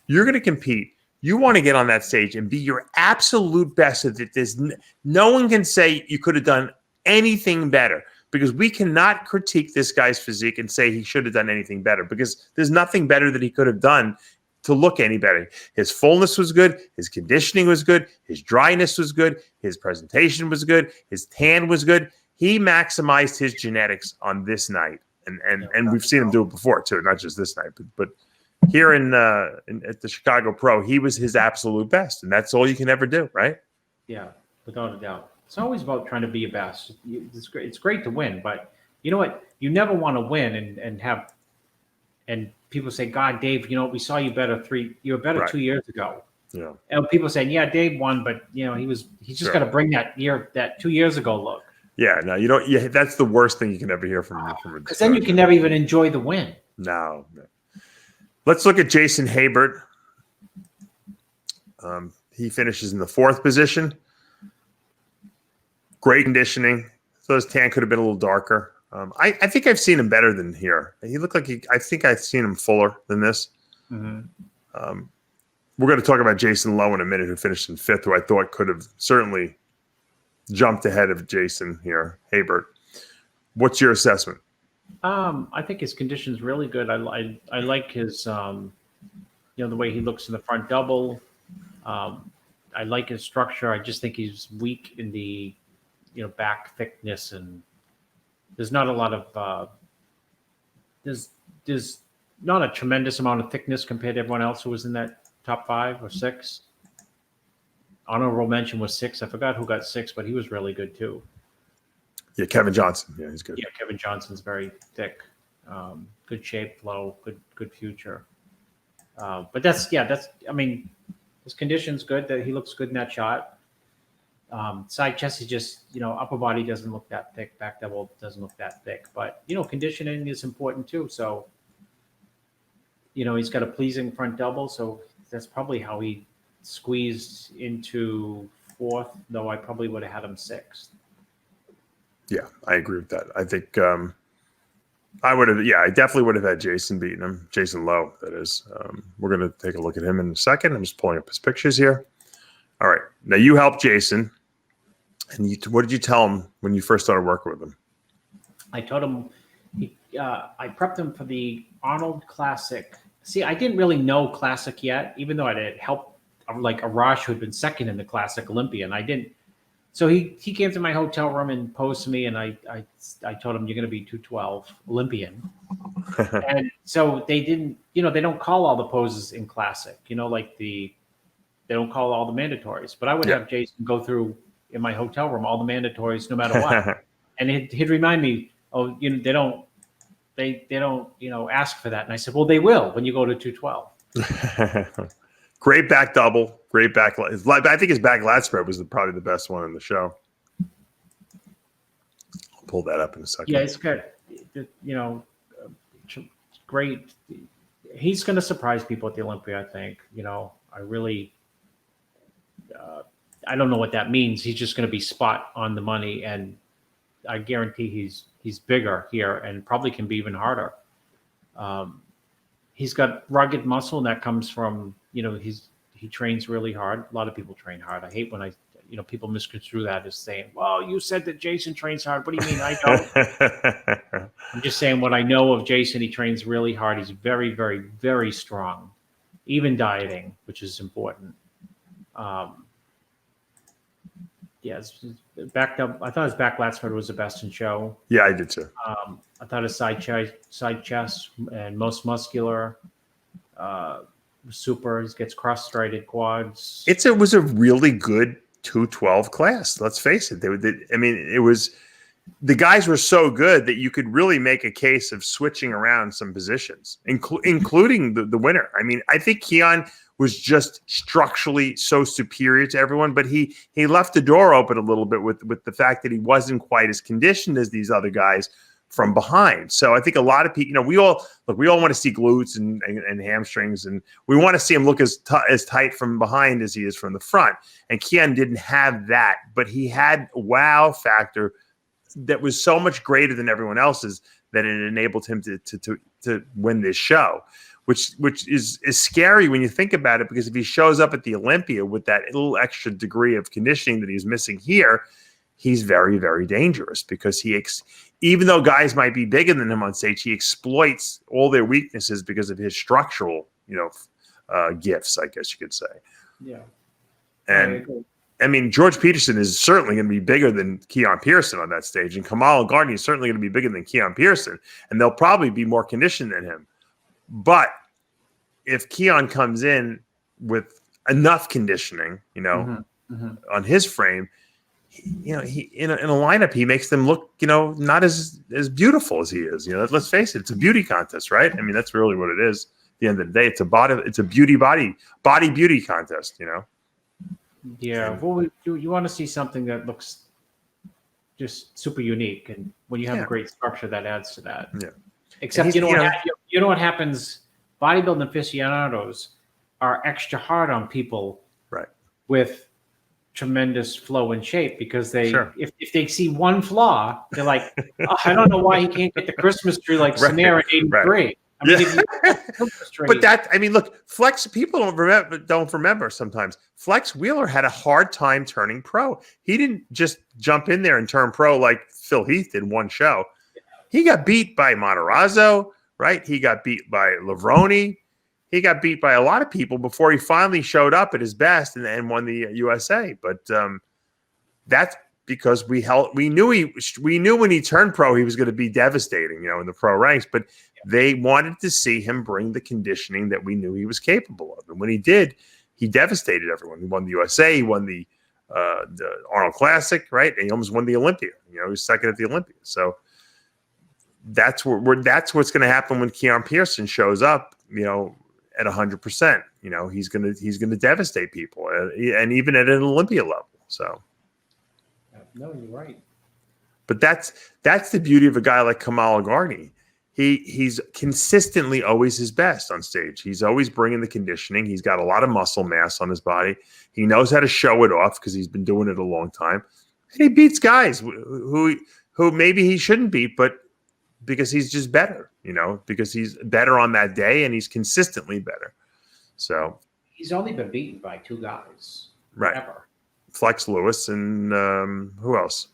you're going to compete. You want to get on that stage and be your absolute best at it. No one can say you could have done anything better, because we cannot critique this guy's physique and say he should have done anything better, because there's nothing better that he could have done to look any better. His fullness was good. His conditioning was good. His dryness was good. His presentation was good. His tan was good. He maximized his genetics on this night. And we've seen him do it before too, not just this night, but here at the Chicago Pro, he was his absolute best. And that's all you can ever do, right? Yeah, without a doubt. It's always about trying to be your best. It's great. It's great to win, but you know what? You never want to win and people say, God, Dave, you know, we saw you better you were better Right. 2 years ago. Yeah. And people saying, yeah, Dave won, but you know, he's just Sure. got to bring that 2 years ago look. Yeah. No, you don't. Yeah, that's the worst thing you can ever hear from a Because then you can never even enjoy the win. No. Let's look at Jason Habert. He finishes in the 4th position. Great conditioning. So his tan could have been a little darker. I think I've seen him better than here. He looked like I think I've seen him fuller than this. Mm-hmm. We're going to talk about Jason Lowe in a minute, who finished in 5th, who I thought could have certainly jumped ahead of Jason here, Habert. What's your assessment? I think his condition's really good. I like his, the way he looks in the front double. I like his structure. I just think he's weak in the, back thickness, and there's not a lot of, there's not a tremendous amount of thickness compared to everyone else who was in that top 5 or 6. Honorable mention was 6. I forgot who got 6, but he was really good too. Yeah, Kevin Johnson. Yeah, he's good. Yeah, Kevin Johnson's very thick, good shape, flow, good future. But his condition's good. That he looks good in that shot. Side chest is just, upper body doesn't look that thick. Back double doesn't look that thick. But conditioning is important too. So, he's got a pleasing front double. So that's probably how he squeezed into 4th. Though I probably would have had him 6th. Yeah, I agree with that. I think I would have. Yeah, I definitely would have had Jason beating him. Jason Lowe, that is. We're going to take a look at him in a second. I'm just pulling up his pictures here. All right. Now you helped Jason, and what did you tell him when you first started working with him? I told him I prepped him for the Arnold Classic. See, I didn't really know Classic yet, even though I had helped like Arash, who had been 2nd in the Classic Olympia, and I didn't. So he came to my hotel room and posed to me, and I told him, you're going to be 212 Olympian. And so they didn't, they don't call all the poses in Classic, they don't call all the mandatories. But I would have Jason go through in my hotel room all the mandatories no matter what. And he'd remind me, they don't ask for that. And I said, well, they will when you go to 212. Great back double, great back. I think his back lat spread was probably the best one in the show. I'll pull that up in a second. Yeah, it's good. Great. He's going to surprise people at the Olympia, I think. I really, I don't know what that means. He's just going to be spot on the money, and I guarantee he's bigger here and probably can be even harder. He's got rugged muscle, and that comes from, he trains really hard. A lot of people train hard. I hate when people misconstrue that as saying, well, you said that Jason trains hard. What do you mean? I don't. I'm just saying what I know of Jason. He trains really hard. He's very, very, very strong, even dieting, which is important. Back up. I thought his back lat spread was the best in show. Yeah, I did too. I thought his side chest and most muscular, super. He gets cross-striated quads. It was a really good 212 class. Let's face it. It was the guys were so good that you could really make a case of switching around some positions, including the winner. I think Keon was just structurally so superior to everyone, but he left the door open a little bit with the fact that he wasn't quite as conditioned as these other guys from behind. So I think a lot of people, we all want to see glutes and hamstrings, and we want to see him look as tight from behind as he is from the front. And Keon didn't have that, but he had wow factor that was so much greater than everyone else's that it enabled him to win this show, which is scary when you think about it, because if he shows up at the Olympia with that little extra degree of conditioning that he's missing here, he's very, very dangerous, because even though guys might be bigger than him on stage, he exploits all their weaknesses because of his structural, gifts, I guess you could say. Yeah. And George Peterson is certainly going to be bigger than Keon Pearson on that stage, and Kamal Gardner is certainly going to be bigger than Keon Pearson, and they'll probably be more conditioned than him. But if Keon comes in with enough conditioning, on his frame, he in a lineup, he makes them look, not as beautiful as he is. Let's face it, it's a beauty contest, right? I mean, that's really what it is. At the end of the day, it's a body beauty contest. Yeah. Well, you want to see something that looks just super unique, and when you have a great structure, that adds to that. Yeah. Except you know what happens? Bodybuilding aficionados are extra hard on people, right, with tremendous flow and shape, because if they see one flaw, they're like, oh, I don't know why he can't get the Christmas tree like Samir at 83. Right. I mean, if you but look, Flex, people don't remember sometimes. Flex Wheeler had a hard time turning pro. He didn't just jump in there and turn pro like Phil Heath did one show. He got beat by Matarazzo, right? He got beat by Lavroni. He got beat by a lot of people before he finally showed up at his best and won the USA. But that's because we knew when he turned pro he was going to be devastating, in the pro ranks. But they wanted to see him bring the conditioning that we knew he was capable of, and when he did, he devastated everyone. He won the USA. He won the Arnold Classic, right? And he almost won the Olympia. He was second at the Olympia. So that's what's going to happen when Keon Pearson shows up, at 100%. He's going to devastate people, and even at an Olympia level. So, no, you're right. But that's the beauty of a guy like Kamal Agharni. He's consistently always his best on stage. He's always bringing the conditioning. He's got a lot of muscle mass on his body. He knows how to show it off because he's been doing it a long time. And he beats guys who maybe he shouldn't beat, but because he's just better, because he's better on that day and he's consistently better. So he's only been beaten by two guys. Right. Ever. Flex Lewis and who else?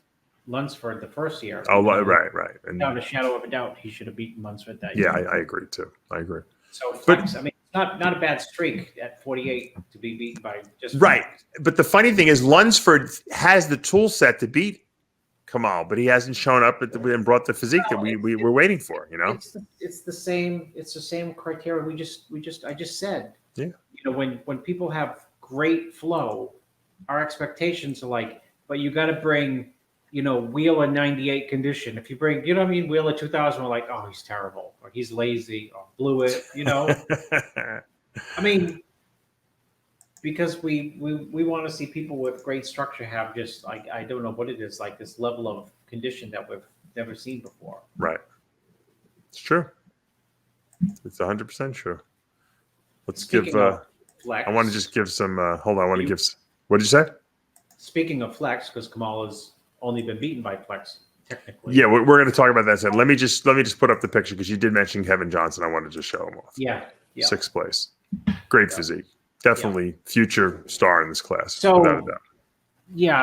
Lunsford the first year. Oh, right. And without a shadow of a doubt, he should have beaten Lunsford that year. Yeah, I agree too. I agree. So Flex, it's not a bad streak at 48 to be beaten by just right. But the funny thing is, Lunsford has the tool set to beat Kamal, but he hasn't shown up and brought the physique that we were waiting for. It's the same criteria I just said. Yeah. When people have great flow, our expectations are like, but you got to bring, Wheeler 98 condition. If you bring, Wheeler 2000, we're like, oh, he's terrible, or he's lazy, or blew it. I mean, because we want to see people with great structure have just like, I don't know what it is, like this level of condition that we've never seen before. Right. It's true. It's 100% true. Let's Speaking give. Flex, I want to just give some. Hold on. I want to give. What did you say? Speaking of Flex, because Kamal has only been beaten by Flex technically. Yeah, we're going to talk about that. So let me just put up the picture because you did mention Kevin Johnson. I want to just show him off. Yeah. 6th place. Great physique. Definitely future star in this class. So, without a doubt. Yeah,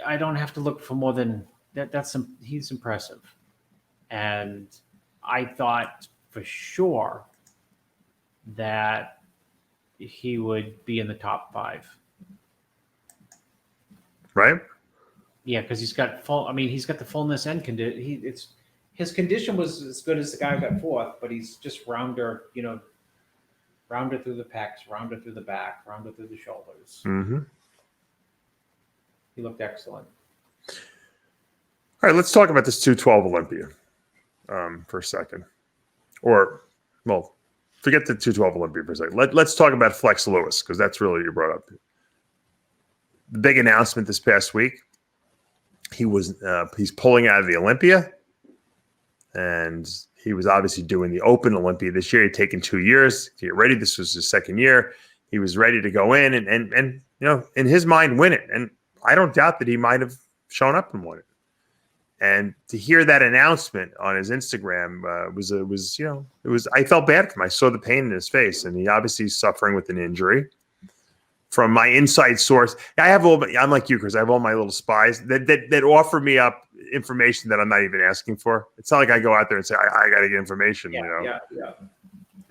I don't have to look for more than that. He's impressive, and I thought for sure that he would be in the top 5. Right? Yeah, because he's got the fullness and his condition was as good as the guy who got 4th, but he's just rounder, rounder through the pecs, rounder through the back, rounder through the shoulders. Mm-hmm. He looked excellent. All right, let's talk about this 212 Olympia for a second. Forget the 212 Olympia for a second. Let's talk about Flex Lewis, because that's really what you brought up. The big announcement this past week, he's pulling out of the Olympia, and he was obviously doing the Open Olympia this year. He'd taken 2 years to get ready. This was his 2nd year. He was ready to go in and in his mind, win it. And I don't doubt that he might have shown up and won it. And to hear that announcement on his Instagram I felt bad for him. I saw the pain in his face, and he obviously is suffering with an injury. From my inside source, I'm like you, Chris. I have all my little spies that offer me up information that I'm not even asking for. It's not like I go out there and say I got to get information. Yeah.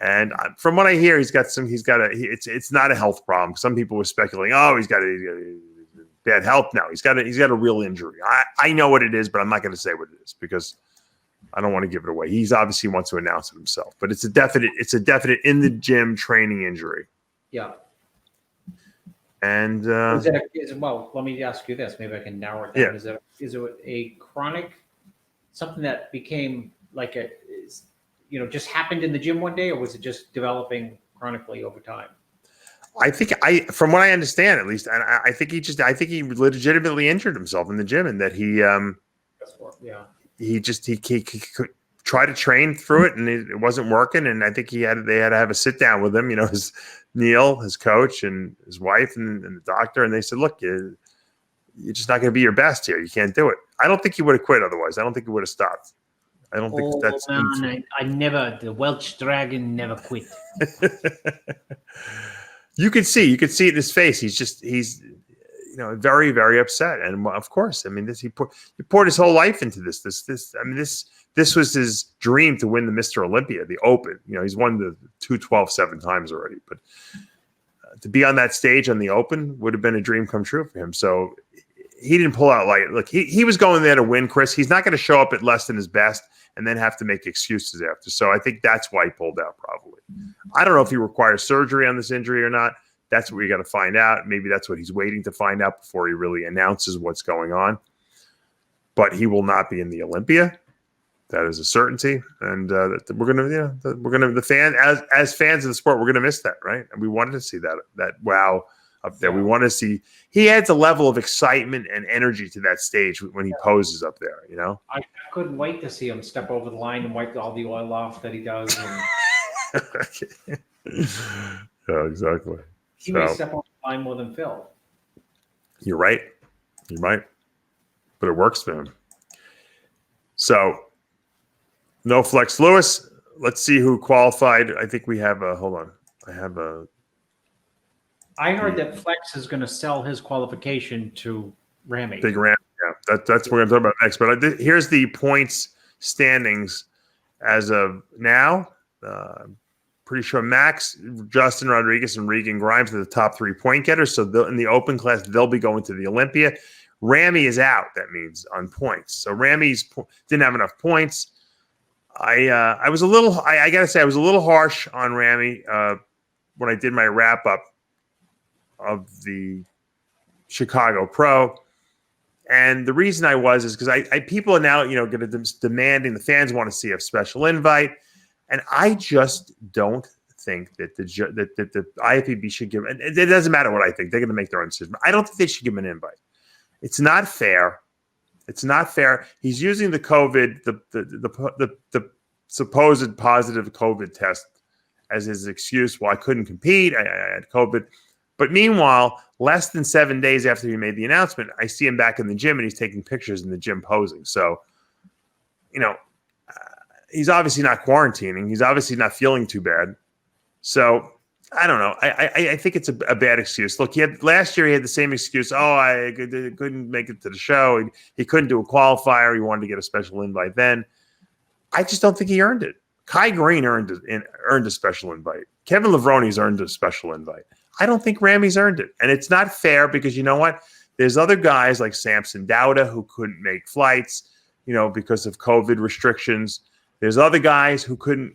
And from what I hear, it's not a health problem. Some people were speculating, he's got a bad health. No, he's got a real injury. I know what it is, but I'm not going to say what it is because I don't want to give it away. He's obviously wants to announce it himself, but it's a definite in the gym training injury. Yeah. And well, let me ask you this. Maybe I can narrow it down. Yeah. Is it a chronic, something that became like just happened in the gym one day, or was it just developing chronically over time? I think from what I understand, at least, and I think he legitimately injured himself in the gym, and that he tried to train through it, and it wasn't working. And I think they had to have a sit down with him, his coach and his wife and the doctor, and they said, look, you're just not going to be your best here. You can't do it. I don't think he would have quit otherwise. I don't think he would have stopped. I don't think that's. Man, the Welsh Dragon never quit. You could see it in his face. He's very, very upset. And of course, I mean, he poured his whole life into this. This was his dream to win the Mr. Olympia, the Open. He's won the 212 7 times already, but to be on that stage on the Open would have been a dream come true for him. So he didn't pull out light. Look, he was going there to win, Chris. He's not going to show up at less than his best and then have to make excuses after. So I think that's why he pulled out probably. I don't know if he requires surgery on this injury or not. That's what we got to find out. Maybe that's what he's waiting to find out before he really announces what's going on. But he will not be in the Olympia. That is a certainty. And we're gonna the fan as fans of the sport, we're gonna miss that, right? And we wanted to see that wow up there. We want to see he adds a level of excitement and energy to that stage when he poses up there. I couldn't wait to see him step over the line and wipe all the oil off that he does. And yeah, exactly. He may step on the line more than Phil. You're right. But it works for him. So no Flex Lewis. Let's see who qualified. I think we have hold on. I heard that Flex is going to sell his qualification to Ramy. Big Ramy. Yeah, that's what we're going to talk about next. But here's the points standings as of now. Pretty sure Max, Justin Rodriguez, and Regan Grimes are the top 3 point getters. So in the open class, they'll be going to the Olympia. Ramy is out. That means on points. So Ramy's didn't have enough points. I was a little. I gotta say I was a little harsh on Ramy when I did my wrap up of the Chicago Pro, and the reason I was is because I people are now going to demanding the fans want to see a special invite. And I just don't think that the IFBB should give. And it doesn't matter what I think; they're going to make their own decision. I don't think they should give him an invite. It's not fair. It's not fair. He's using the COVID, the supposed positive COVID test as his excuse. Well, I couldn't compete. I had COVID. But meanwhile, less than 7 days after he made the announcement, I see him back in the gym and he's taking pictures in the gym posing. So, he's obviously not quarantining. He's obviously not feeling too bad. So I don't know. I think it's a bad excuse. Look, last year he had the same excuse. Oh, I couldn't make it to the show. He couldn't do a qualifier. He wanted to get a special invite then. I just don't think he earned it. Kai Green earned a special invite. Kevin Levroni's earned a special invite. I don't think Ramy's earned it. And it's not fair because you know what? There's other guys like Samson Dowda who couldn't make flights, because of COVID restrictions. There's other guys who couldn't,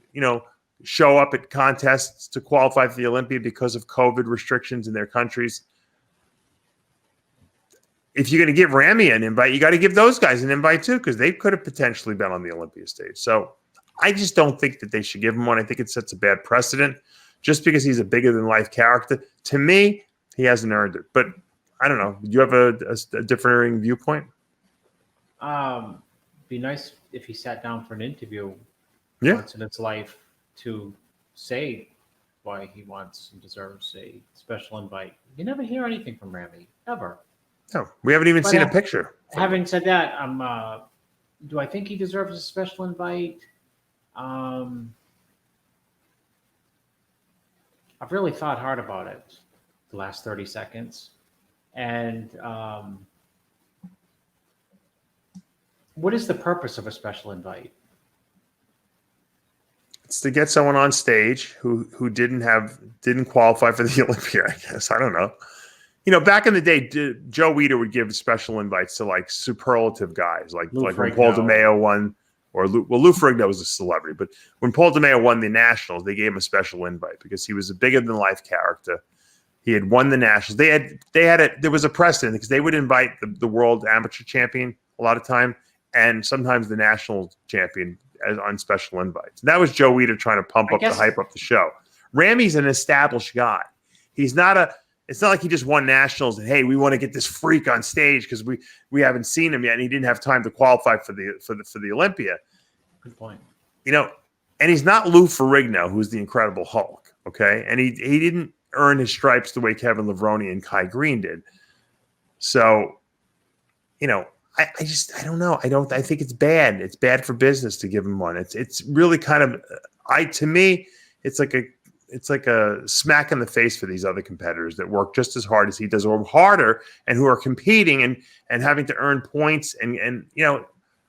show up at contests to qualify for the Olympia because of COVID restrictions in their countries. If you're going to give Ramy an invite, you got to give those guys an invite too, because they could have potentially been on the Olympia stage. So I just don't think that they should give him one. I think it sets a bad precedent just because he's a bigger than life character. To me, he hasn't earned it. But I don't know. Do you have a differing viewpoint? Be nice if he sat down for an interview once in his life to say why he wants and deserves a special invite. You never hear anything from Ramy, ever. No, we haven't even seen a picture. Having said that, do I think he deserves a special invite? I've really thought hard about it the last 30 seconds. And what is the purpose of a special invite? It's to get someone on stage who didn't qualify for the Olympia, I guess. I don't know. Back in the day, Joe Weider would give special invites to like superlative guys, like when Paul DeMeo won, Lou Ferrigno was a celebrity, but when Paul DeMeo won the Nationals, they gave him a special invite because he was a bigger than life character He had won the nationals. There was a precedent because they would invite the world amateur champion a lot of time, and sometimes the national champion on special invites. And that was Joe Weider trying to hype up the show. Ramy's an established guy. It's not like he just won nationals and, hey, we want to get this freak on stage because we haven't seen him yet and he didn't have time to qualify for the Olympia. Good point. And he's not Lou Ferrigno, who's the Incredible Hulk, okay? And he didn't earn his stripes the way Kevin Levrone and Kai Green did. So, I don't know. I think it's bad. It's bad for business to give him one. It's really kind of, to me, it's like a smack in the face for these other competitors that work just as hard as he does, or harder, and who are competing and having to earn points. And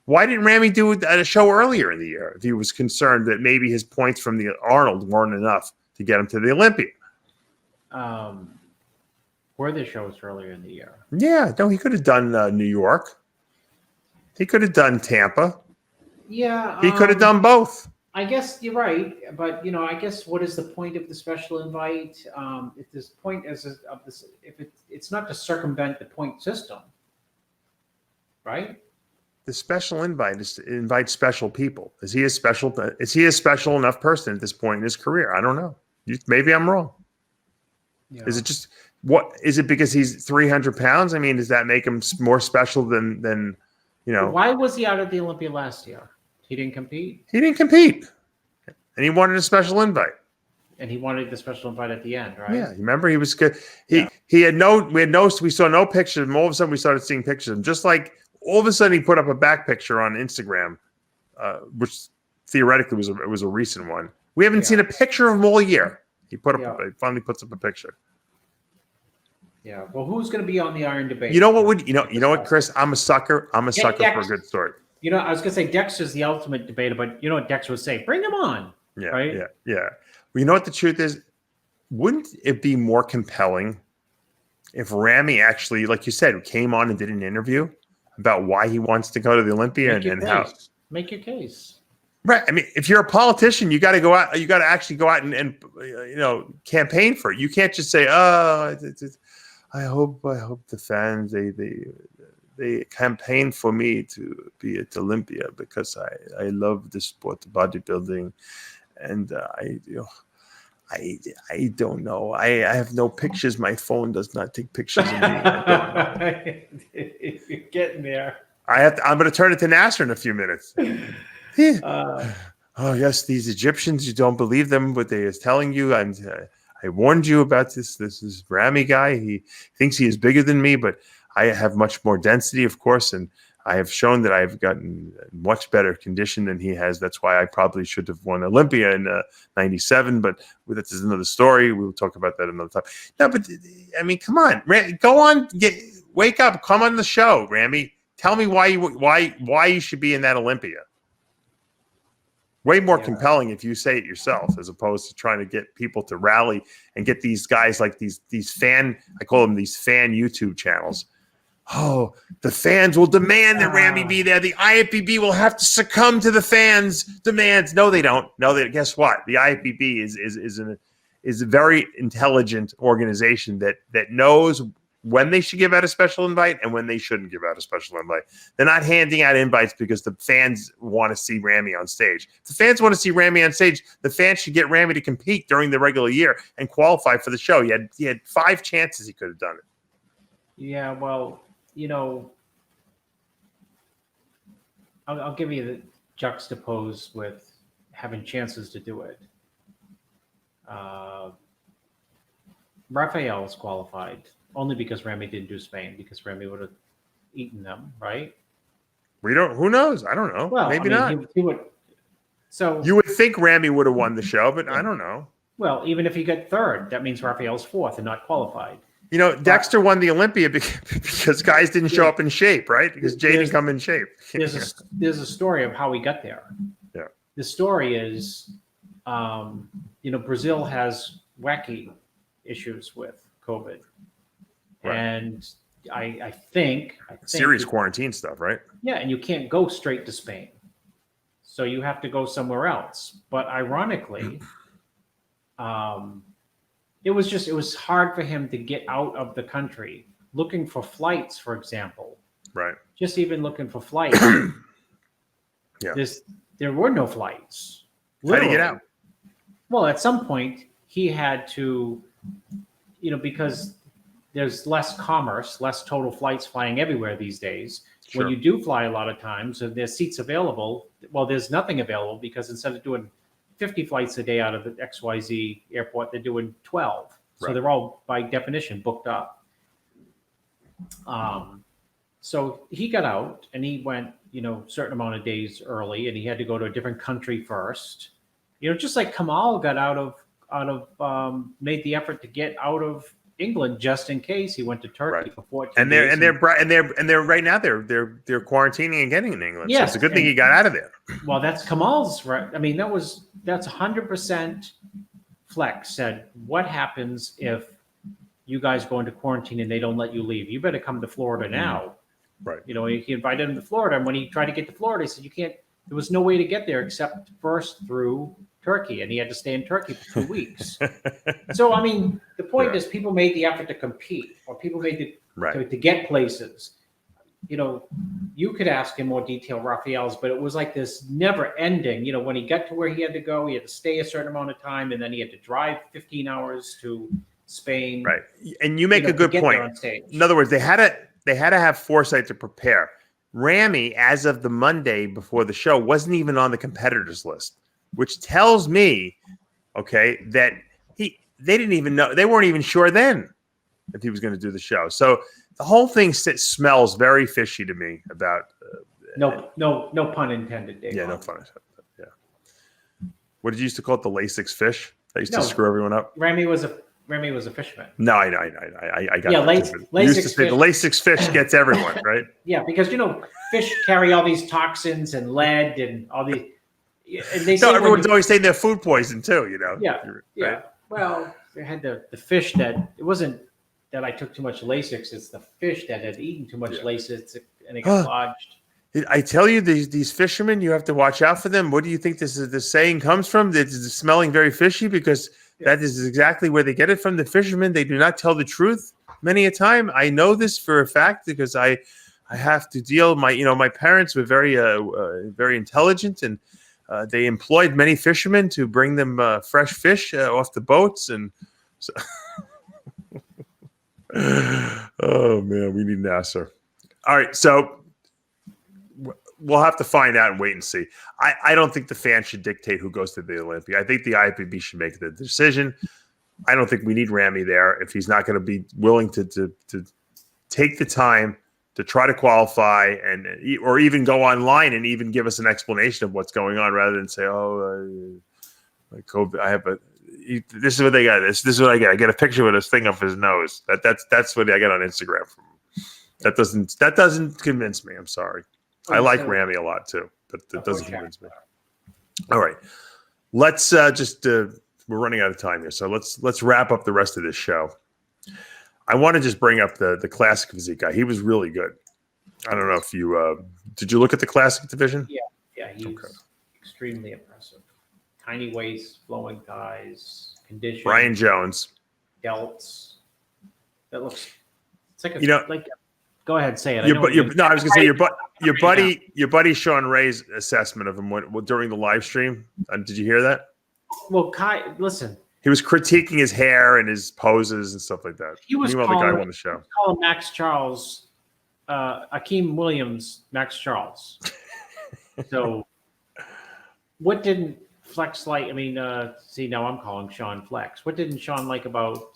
why didn't Ramy do a show earlier in the year if he was concerned that maybe his points from the Arnold weren't enough to get him to the Olympia? Were the shows earlier in the year? Yeah, no, he could have done New York. He could have done Tampa. Yeah. He could have done both. I guess you're right, but I guess what is the point of the special invite? If this point it's not to circumvent the point system, right? The special invite is to invite special people. Is he a special enough person at this point in his career? I don't know. Maybe I'm wrong. Yeah. Is it because he's 300 pounds? I mean, does that make him more special than? Why was he out of the Olympia last year? He didn't compete? He didn't compete. And he wanted a special invite. And he wanted the special invite at the end, right? Yeah. Remember, he was good. We saw no pictures of him. All of a sudden we started seeing pictures of him. Just like all of a sudden he put up a back picture on Instagram, which theoretically was a recent one. We haven't seen a picture of him all year. He finally puts up a picture. Yeah. Well, who's going to be on the Iron Debate? You know what, Chris? I'm a sucker. I'm a sucker for a good story. I was going to say Dexter's the ultimate debater, but you know what Dexter would say? Bring him on. Yeah. Right? Yeah. Yeah. Well, you know what the truth is? Wouldn't it be more compelling if Ramy actually, like you said, came on and did an interview about why he wants to go to the Olympia and how? Make your case. Right. I mean, if you're a politician, you got to go out. You got to actually go out and campaign for it. You can't just say, "Oh, I hope the fans they campaign for me to be at Olympia because I love the sport of bodybuilding, and I don't know. I have no pictures. My phone does not take pictures of me. I don't know." You're getting there. I'm going to turn it to Nasser in a few minutes. Oh yes, these Egyptians, you don't believe them, but they is telling you. I warned you about this. This is Ramy guy. He thinks he is bigger than me, but I have much more density, of course, and I have shown that I've gotten much better condition than he has. That's why I probably should have won Olympia in '97, but that is another story. We'll talk about that another time. No, but I mean, come on, go on, wake up, come on the show, Ramy. Tell me why you should be in that Olympia. Way more compelling if you say it yourself, as opposed to trying to get people to rally and get these guys like these fan, I call them these fan YouTube channels. Oh, the fans will demand that Ramy be there. The IFBB will have to succumb to the fans' demands. No, they don't. No, guess what? The IFBB is a very intelligent organization that knows when they should give out a special invite and when they shouldn't give out a special invite. They're not handing out invites because the fans want to see Ramy on stage. If the fans want to see Ramy on stage, the fans should get Ramy to compete during the regular year and qualify for the show. He had 5 chances he could have done it. Yeah, well, I'll give you the juxtapose with having chances to do it. Raphael's qualified only because Ramy didn't do Spain, because Ramy would have eaten them, right? Who knows? I don't know. Well, maybe not. He would. So you would think Ramy would have won the show, but I don't know. Well, even if he got third, that means Raphael's fourth and not qualified. Dexter won the Olympia because guys didn't show up in shape, right? Because Jay didn't come in shape. There's a story of how we got there. Yeah. The story is, Brazil has wacky issues with COVID. Right. And I think serious quarantine stuff, right? Yeah, and you can't go straight to Spain, so you have to go somewhere else. But ironically, it was hard for him to get out of the country, looking for flights, for example. Right. Just even looking for flights. Yeah. There were no flights. How do you get out? Well, at some point he had to, because there's less commerce, less total flights flying everywhere these days. Sure. When you do fly a lot of times, and there's seats available, well, there's nothing available because instead of doing 50 flights a day out of the XYZ airport, they're doing 12. So Right. they're all, by definition, booked up. So he got out and he went, certain amount of days early, and he had to go to a different country first. Just like Kamal got made the effort to get out of England just in case. He went to Turkey Right. for 14 And days. they're right now they're quarantining and getting in England. So Yes, it's a good thing he got out of there. Well, that's Kamal's right. I mean, that's 100% Flex said, what happens if you guys go into quarantine and they don't let you leave? You better come to Florida now. Right. He invited him to Florida, and when he tried to get to Florida, he said, there was no way to get there except first through Turkey, and he had to stay in Turkey for 2 weeks. So, I mean, the point is people made the effort to compete, or people made to get places. You could ask in more detail Raphael's, but it was like this never ending. When he got to where he had to go, he had to stay a certain amount of time, and then he had to drive 15 hours to Spain. Right. And you make a good point. In other words, they had to have foresight to prepare. Ramy, as of the Monday before the show, wasn't even on the competitors list, which tells me, that they didn't even know. They weren't even sure then if he was going to do the show. So the whole thing smells very fishy to me. About no pun intended, Dave. Yeah, no pun intended. Yeah. What did you used to call it? The Lasix fish that used to screw everyone up. Ramy was a fisherman. No, I got that. You used to say the Lasix fish gets everyone, right? Yeah, because fish carry all these toxins and lead and all these. And they everyone's always saying they're food poison too. Yeah, yeah. Right? Well, they had the fish that it wasn't that I took too much Lasix. It's the fish that had eaten too much Lasix and it got lodged. I tell you, these fishermen, you have to watch out for them. What do you think this saying comes from? That is smelling very fishy because. That is exactly where they get it from. The fishermen, they do not tell the truth many a time. I know this for a fact because I have to deal. My parents were very very intelligent, and they employed many fishermen to bring them fresh fish off the boats. And so, oh man, we need NASA. All right, so we'll have to find out and wait and see. I don't think the fans should dictate who goes to the Olympia. I think the IFBB should make the decision. I don't think we need Ramy there if he's not going to be willing to take the time to try to qualify or even go online and even give us an explanation of what's going on rather than say, this is what they got. This is what I get. I get a picture with this thing up his nose. That's what I get on Instagram from him. That doesn't convince me. I'm sorry. I like Ramy a lot too, but it doesn't convince me. All right, let's we're running out of time here, so let's wrap up the rest of this show. I want to just bring up the classic physique guy. He was really good. I don't know if you did you look at the classic division? Yeah, he's extremely impressive. Tiny waist, flowing thighs, condition. Brian Jones, delts. That looks. It's like go ahead, say it. I was going to say your buddy Sean Ray's assessment of him during the live stream. Did you hear that? Well, Kai, listen. He was critiquing his hair and his poses and stuff like that. Meanwhile, the guy won the show. Call him Maxx Charles, Akim Williams, Maxx Charles. So, what didn't Flex like? I mean, see, now I'm calling Sean Flex. What didn't Sean like about?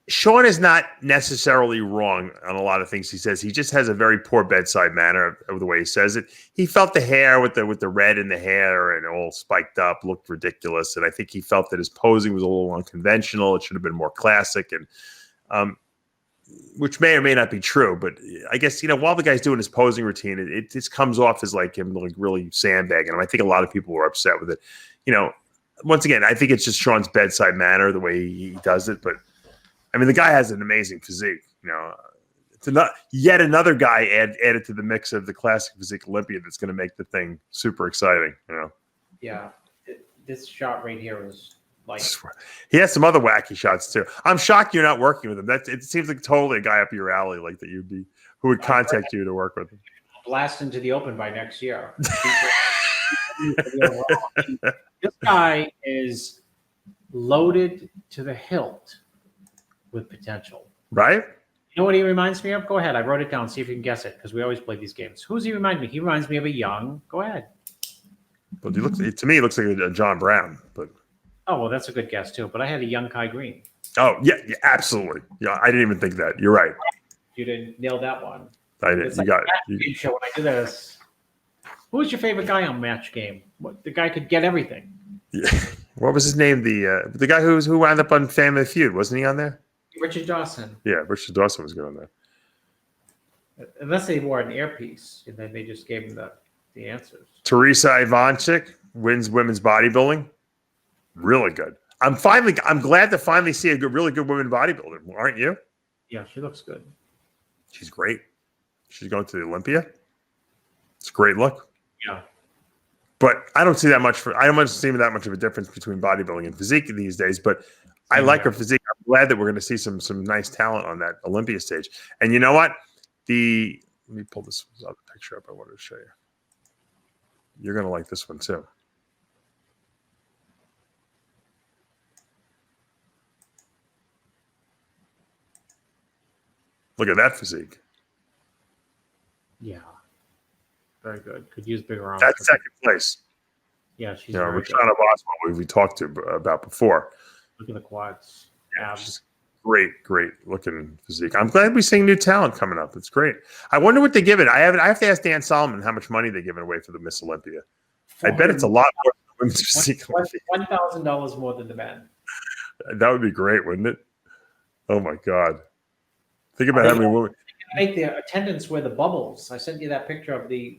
Sean is not necessarily wrong on a lot of things he says. He just has a very poor bedside manner of the way he says it. He felt the hair with the red in the hair and all spiked up looked ridiculous. And I think he felt that his posing was a little unconventional. It should have been more classic, and which may or may not be true. But I guess, while the guy's doing his posing routine, it just comes off as like him like really sandbagging him. I think a lot of people were upset with it. Once again, I think it's just Sean's bedside manner, the way he does it. But I mean, the guy has an amazing physique. It's yet another guy added to the mix of the classic physique Olympia that's going to make the thing super exciting. Yeah, this shot right here is Like, he has some other wacky shots too. I'm shocked you're not working with him. It seems like totally a guy up your alley, like that who would contact you to work with him. blast into the open by next year. This guy is loaded to the hilt with potential. Right? You know what he reminds me of? Go ahead. I wrote it down. See if you can guess it, because we always play these games. Who does he remind me? He reminds me of a young. Go ahead. But to me, he looks like a John Brown. But Oh, well, that's a good guess too. But I had a young Kai Green. oh yeah, absolutely. Yeah, I didn't even think that. You're right. You didn't nail that one. I didn't. It's You like got a match game show when I do this. Who was your favorite guy on Match Game? The guy could get everything. Yeah. What was his name? The guy who wound up on Family Feud, wasn't he on there? Richard Dawson. Yeah, Richard Dawson was good on there. Unless they wore an earpiece, and then they just gave him the answers. Teresa Ivanchik wins women's bodybuilding. Really good. I'm glad to finally see a really good women bodybuilder, aren't you? Yeah, she looks good. She's great. She's going to the Olympia. It's a great look. Yeah. But I don't see that much I don't see that much of a difference between bodybuilding and physique these days. But I like her physique. I'm glad that we're going to see some nice talent on that Olympia stage. And you know what? Let me pull this other picture up I wanted to show you. You're going to like this one too. Look at that physique. Yeah. Very good. Could use bigger arms. That's second place. Yeah, she's Rashana very good. Boswell, we talked about before. Look at the quads. Yeah, she's great looking physique. I'm glad we're seeing new talent coming up. It's great. I wonder what they give it. I have to ask Dan Solomon how much money they're giving away for the Miss Olympia. I bet it's a lot more than the women's physique. $1,000 more than the men. That would be great, wouldn't it? Oh my God. Think about how many women. Make the attendants wear the bubbles. I sent you that picture of the.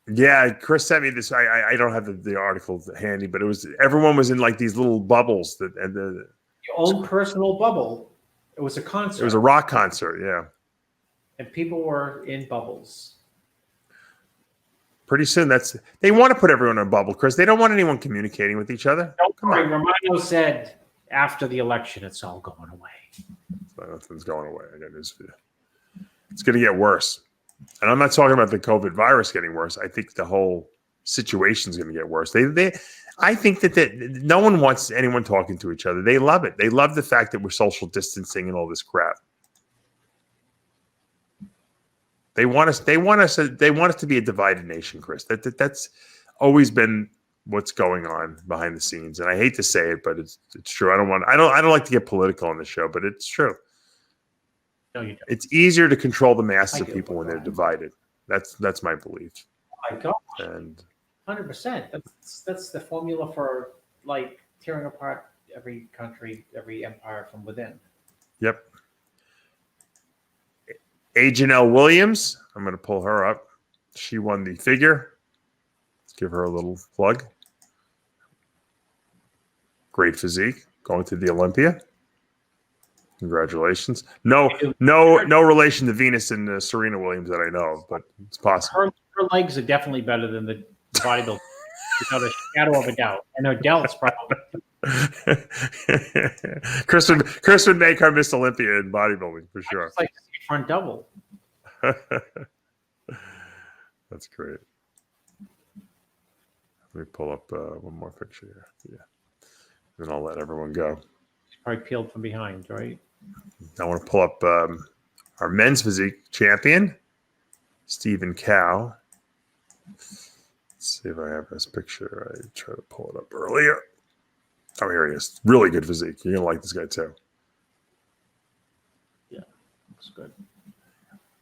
Yeah, Chris sent me this. I don't have the article handy, but everyone was in like these little bubbles Your own personal bubble. It was a concert. It was a rock concert, yeah. And people were in bubbles. Pretty soon, they want to put everyone in a bubble, Chris. They don't want anyone communicating with each other. Come on. Romano said after the election, it's all going away. Nothing's going away. I got news for you. It's going to get worse. And I'm not talking about the COVID virus getting worse. I think the whole situation is going to get worse. I think that no one wants anyone talking to each other. They love it. They love the fact that we're social distancing and all this crap. They want us to be a divided nation, Chris. That's always been what's going on behind the scenes. And I hate to say it, but it's true. I don't like to get political on the show, but it's true. No, you don't. It's easier to control the masses of people when they're divided. That's my belief. Oh my gosh. And 100%. That's the formula for like tearing apart every country, every empire from within. Yep. Akeem Williams, I'm going to pull her up. She won the figure. Let's give her a little plug. Great physique, going to the Olympia. Congratulations. No relation to Venus and Serena Williams that I know of, but it's possible. Her legs are definitely better than the bodybuilder, without a shadow of a doubt. And her delts probably. Chris would make her Miss Olympia in bodybuilding for sure. It's like front double. That's great. Let me pull up one more picture here. Yeah. Then I'll let everyone go. Probably peeled from behind, right? I want to pull up our men's physique champion, Stephen Cow. Let's see if I have this picture. I tried to pull it up earlier. Oh, here he is. Really good physique. You're going to like this guy too. Yeah, looks good.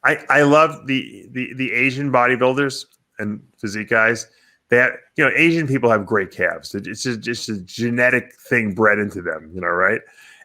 I love the Asian bodybuilders and physique guys. That Asian people have great calves. It's just a genetic thing bred into them, right?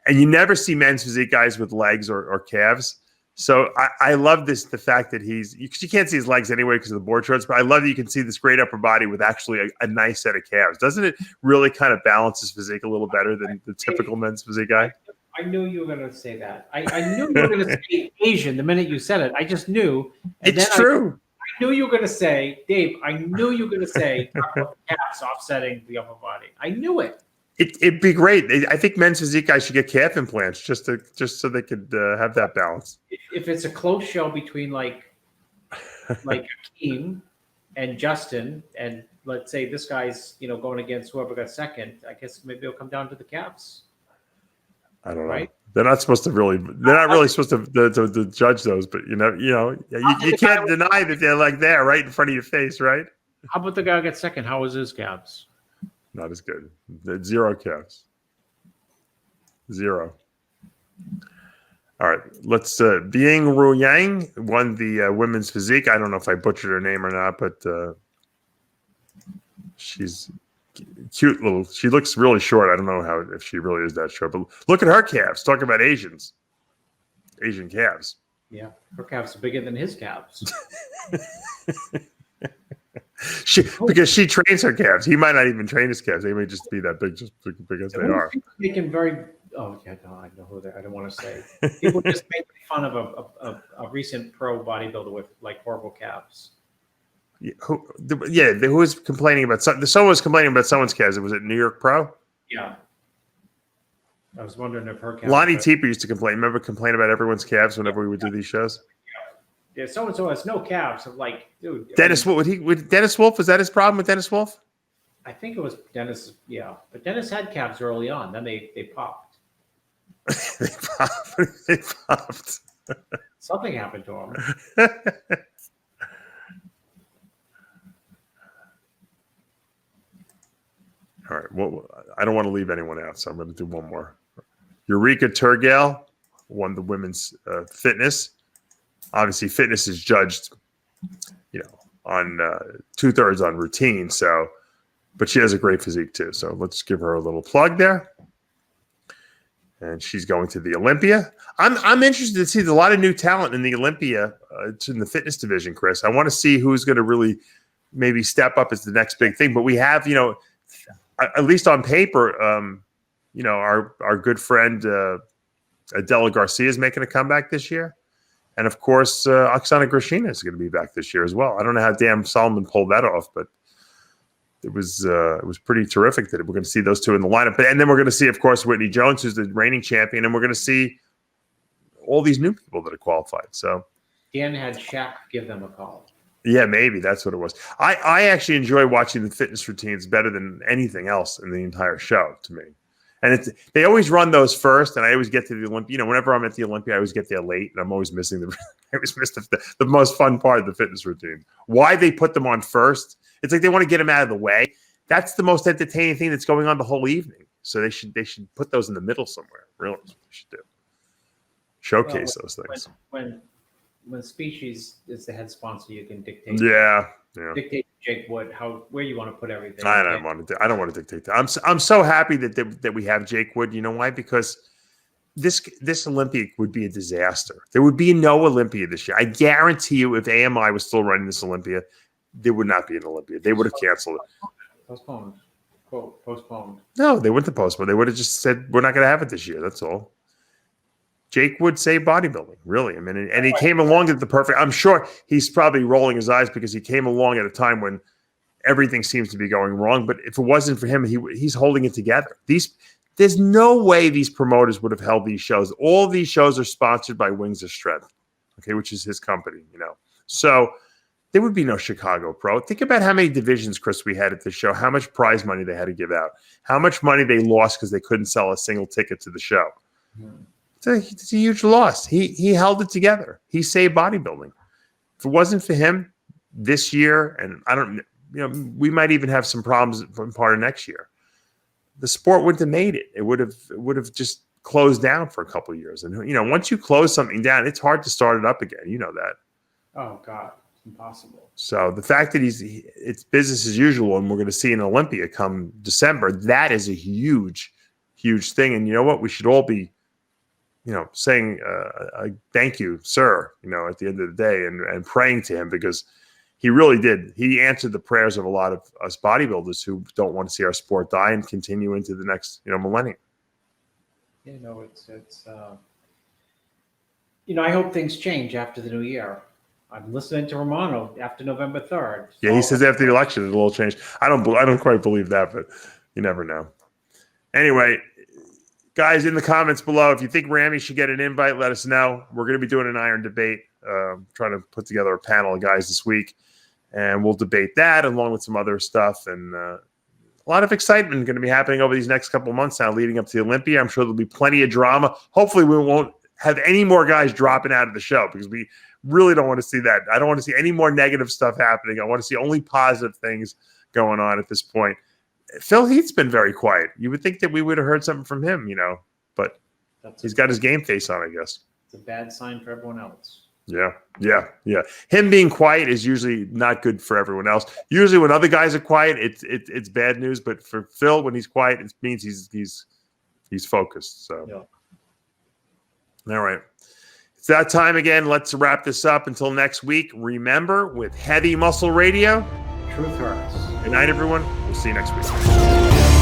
And you never see men's physique guys with legs or calves. So I love the fact that you can't see his legs anyway because of the board shorts, but I love that you can see this great upper body with actually a nice set of calves. Doesn't it really kind of balance his physique a little better than the typical men's physique guy? I knew you were going to say that. I knew you were going to say Asian the minute you said it. I just knew. It's true. I knew you were going to say, Dave, I knew you were going to say talk about the calves offsetting the upper body. I knew it. It'd be great. I think men's physique guys should get calf implants just so they could have that balance. If it's a close show between like Akeem and Justin, and let's say this guy's going against whoever got second, I guess maybe it'll come down to the calves. I don't know. Right? They're not supposed to really. They're not really supposed to judge those, but you can't deny that they're like there, right in front of your face, right? How about the guy who got second? How was his calves? Not as good. 0 calves. 0. All right. Let's. Bing Ru Yang won the women's physique. I don't know if I butchered her name or not, but she's cute little. She looks really short. I don't know if she really is that short, but look at her calves. Talk about Asian calves. Yeah, her calves are bigger than his calves. Because she trains her calves. He might not even train his calves. They may just be that big just because they are. Making very. Oh yeah, no, I know who they. I don't want to say. People just make fun of a recent pro bodybuilder with like horrible calves. Who was complaining about? Someone was complaining about someone's calves. Was it New York Pro? Yeah. I was wondering if her calves. Lonnie Teeper used to complain about everyone's calves whenever we would do these shows. Yeah, so and so has no calves. I'm like, dude. Dennis, would Dennis Wolf? Was that his problem with Dennis Wolf? I think it was Dennis. Yeah, but Dennis had calves early on. Then they popped. They popped. Something happened to him. All right. Well, I don't want to leave anyone out, so I'm going to do one more. Eureka Turgal won the women's fitness. Obviously, fitness is judged, on 2/3 on routine. So, but she has a great physique too. So let's give her a little plug there. And she's going to the Olympia. I'm interested to see a lot of new talent in the Olympia, in the fitness division, Chris. I want to see who's going to really maybe step up as the next big thing. But we have, at least on paper, our good friend Adela Garcia is making a comeback this year. And of course, Oksana Grishina is going to be back this year as well. I don't know how Dan Solomon pulled that off, but it was pretty terrific that we're going to see those two in the lineup. And then we're going to see, of course, Whitney Jones, who's the reigning champion, and we're going to see all these new people that are qualified. So Dan had Shaq give them a call. Yeah, maybe that's what it was. I actually enjoy watching the fitness routines better than anything else in the entire show to me. And they always run those first, and I always get to the Olympia. Whenever I'm at the Olympia, I always get there late, and I'm always missing the most fun part of the fitness routine. Why they put them on first? It's like they want to get them out of the way. That's the most entertaining thing that's going on the whole evening. So they should put those in the middle somewhere. Really, that's what they should do. Showcase those things. When Species is the head sponsor, you can dictate. Yeah. Dictate to Jake Wood where you want to put everything. I don't want to dictate that. I'm so happy that we have Jake Wood. You know why? Because this Olympia would be a disaster. There would be no Olympia this year. I guarantee you, if AMI was still running this Olympia, there would not be an Olympia. They would have canceled it. Postponed. Quote, postponed. No, they wouldn't have postponed. They would have just said, we're not going to have it this year. That's all. Jake Wood saved bodybuilding, really. I mean, and he came along at the perfect. I'm sure he's probably rolling his eyes because he came along at a time when everything seems to be going wrong. But if it wasn't for him, he's holding it together. There's no way these promoters would have held these shows. All these shows are sponsored by Wings of Strength, okay, which is his company, So there would be no Chicago Pro. Think about how many divisions, Chris, we had at the show, how much prize money they had to give out, how much money they lost because they couldn't sell a single ticket to the show. It's a huge loss. He held it together. He saved bodybuilding. If it wasn't for him this year, and we might even have some problems from part of next year. The sport wouldn't have made it. It would have just closed down for a couple of years. And once you close something down, it's hard to start it up again. You know that. Oh God, it's impossible. So the fact that it's business as usual, and we're going to see an Olympia come December, that is a huge, huge thing. And you know what? We should all be saying thank you, sir, at the end of the day and praying to him because he really did. He answered the prayers of a lot of us bodybuilders who don't want to see our sport die and continue into the next, millennium. It's I hope things change after the new year. I'm listening to Romano after November 3rd. Yeah, he says after the election it'll all change. I don't quite believe that, but you never know. Anyway, guys, in the comments below, if you think Ramy should get an invite, let us know. We're going to be doing an iron debate, trying to put together a panel of guys this week, and we'll debate that along with some other stuff. And a lot of excitement going to be happening over these next couple of months now leading up to the Olympia. I'm sure there'll be plenty of drama. Hopefully we won't have any more guys dropping out of the show because we really don't want to see that. I don't want to see any more negative stuff happening. I want to see only positive things going on at this point. Phil Heath's been very quiet. You would think that we would have heard something from him, but he's got his game face on, I guess. It's a bad sign for everyone else. Yeah. Him being quiet is usually not good for everyone else. Usually when other guys are quiet, it's bad news. But for Phil, when he's quiet, it means he's focused. So, All right. It's that time again. Let's wrap this up until next week. Remember, with Heavy Muscle Radio, Truth hurts. good night, everyone. We'll see you next week.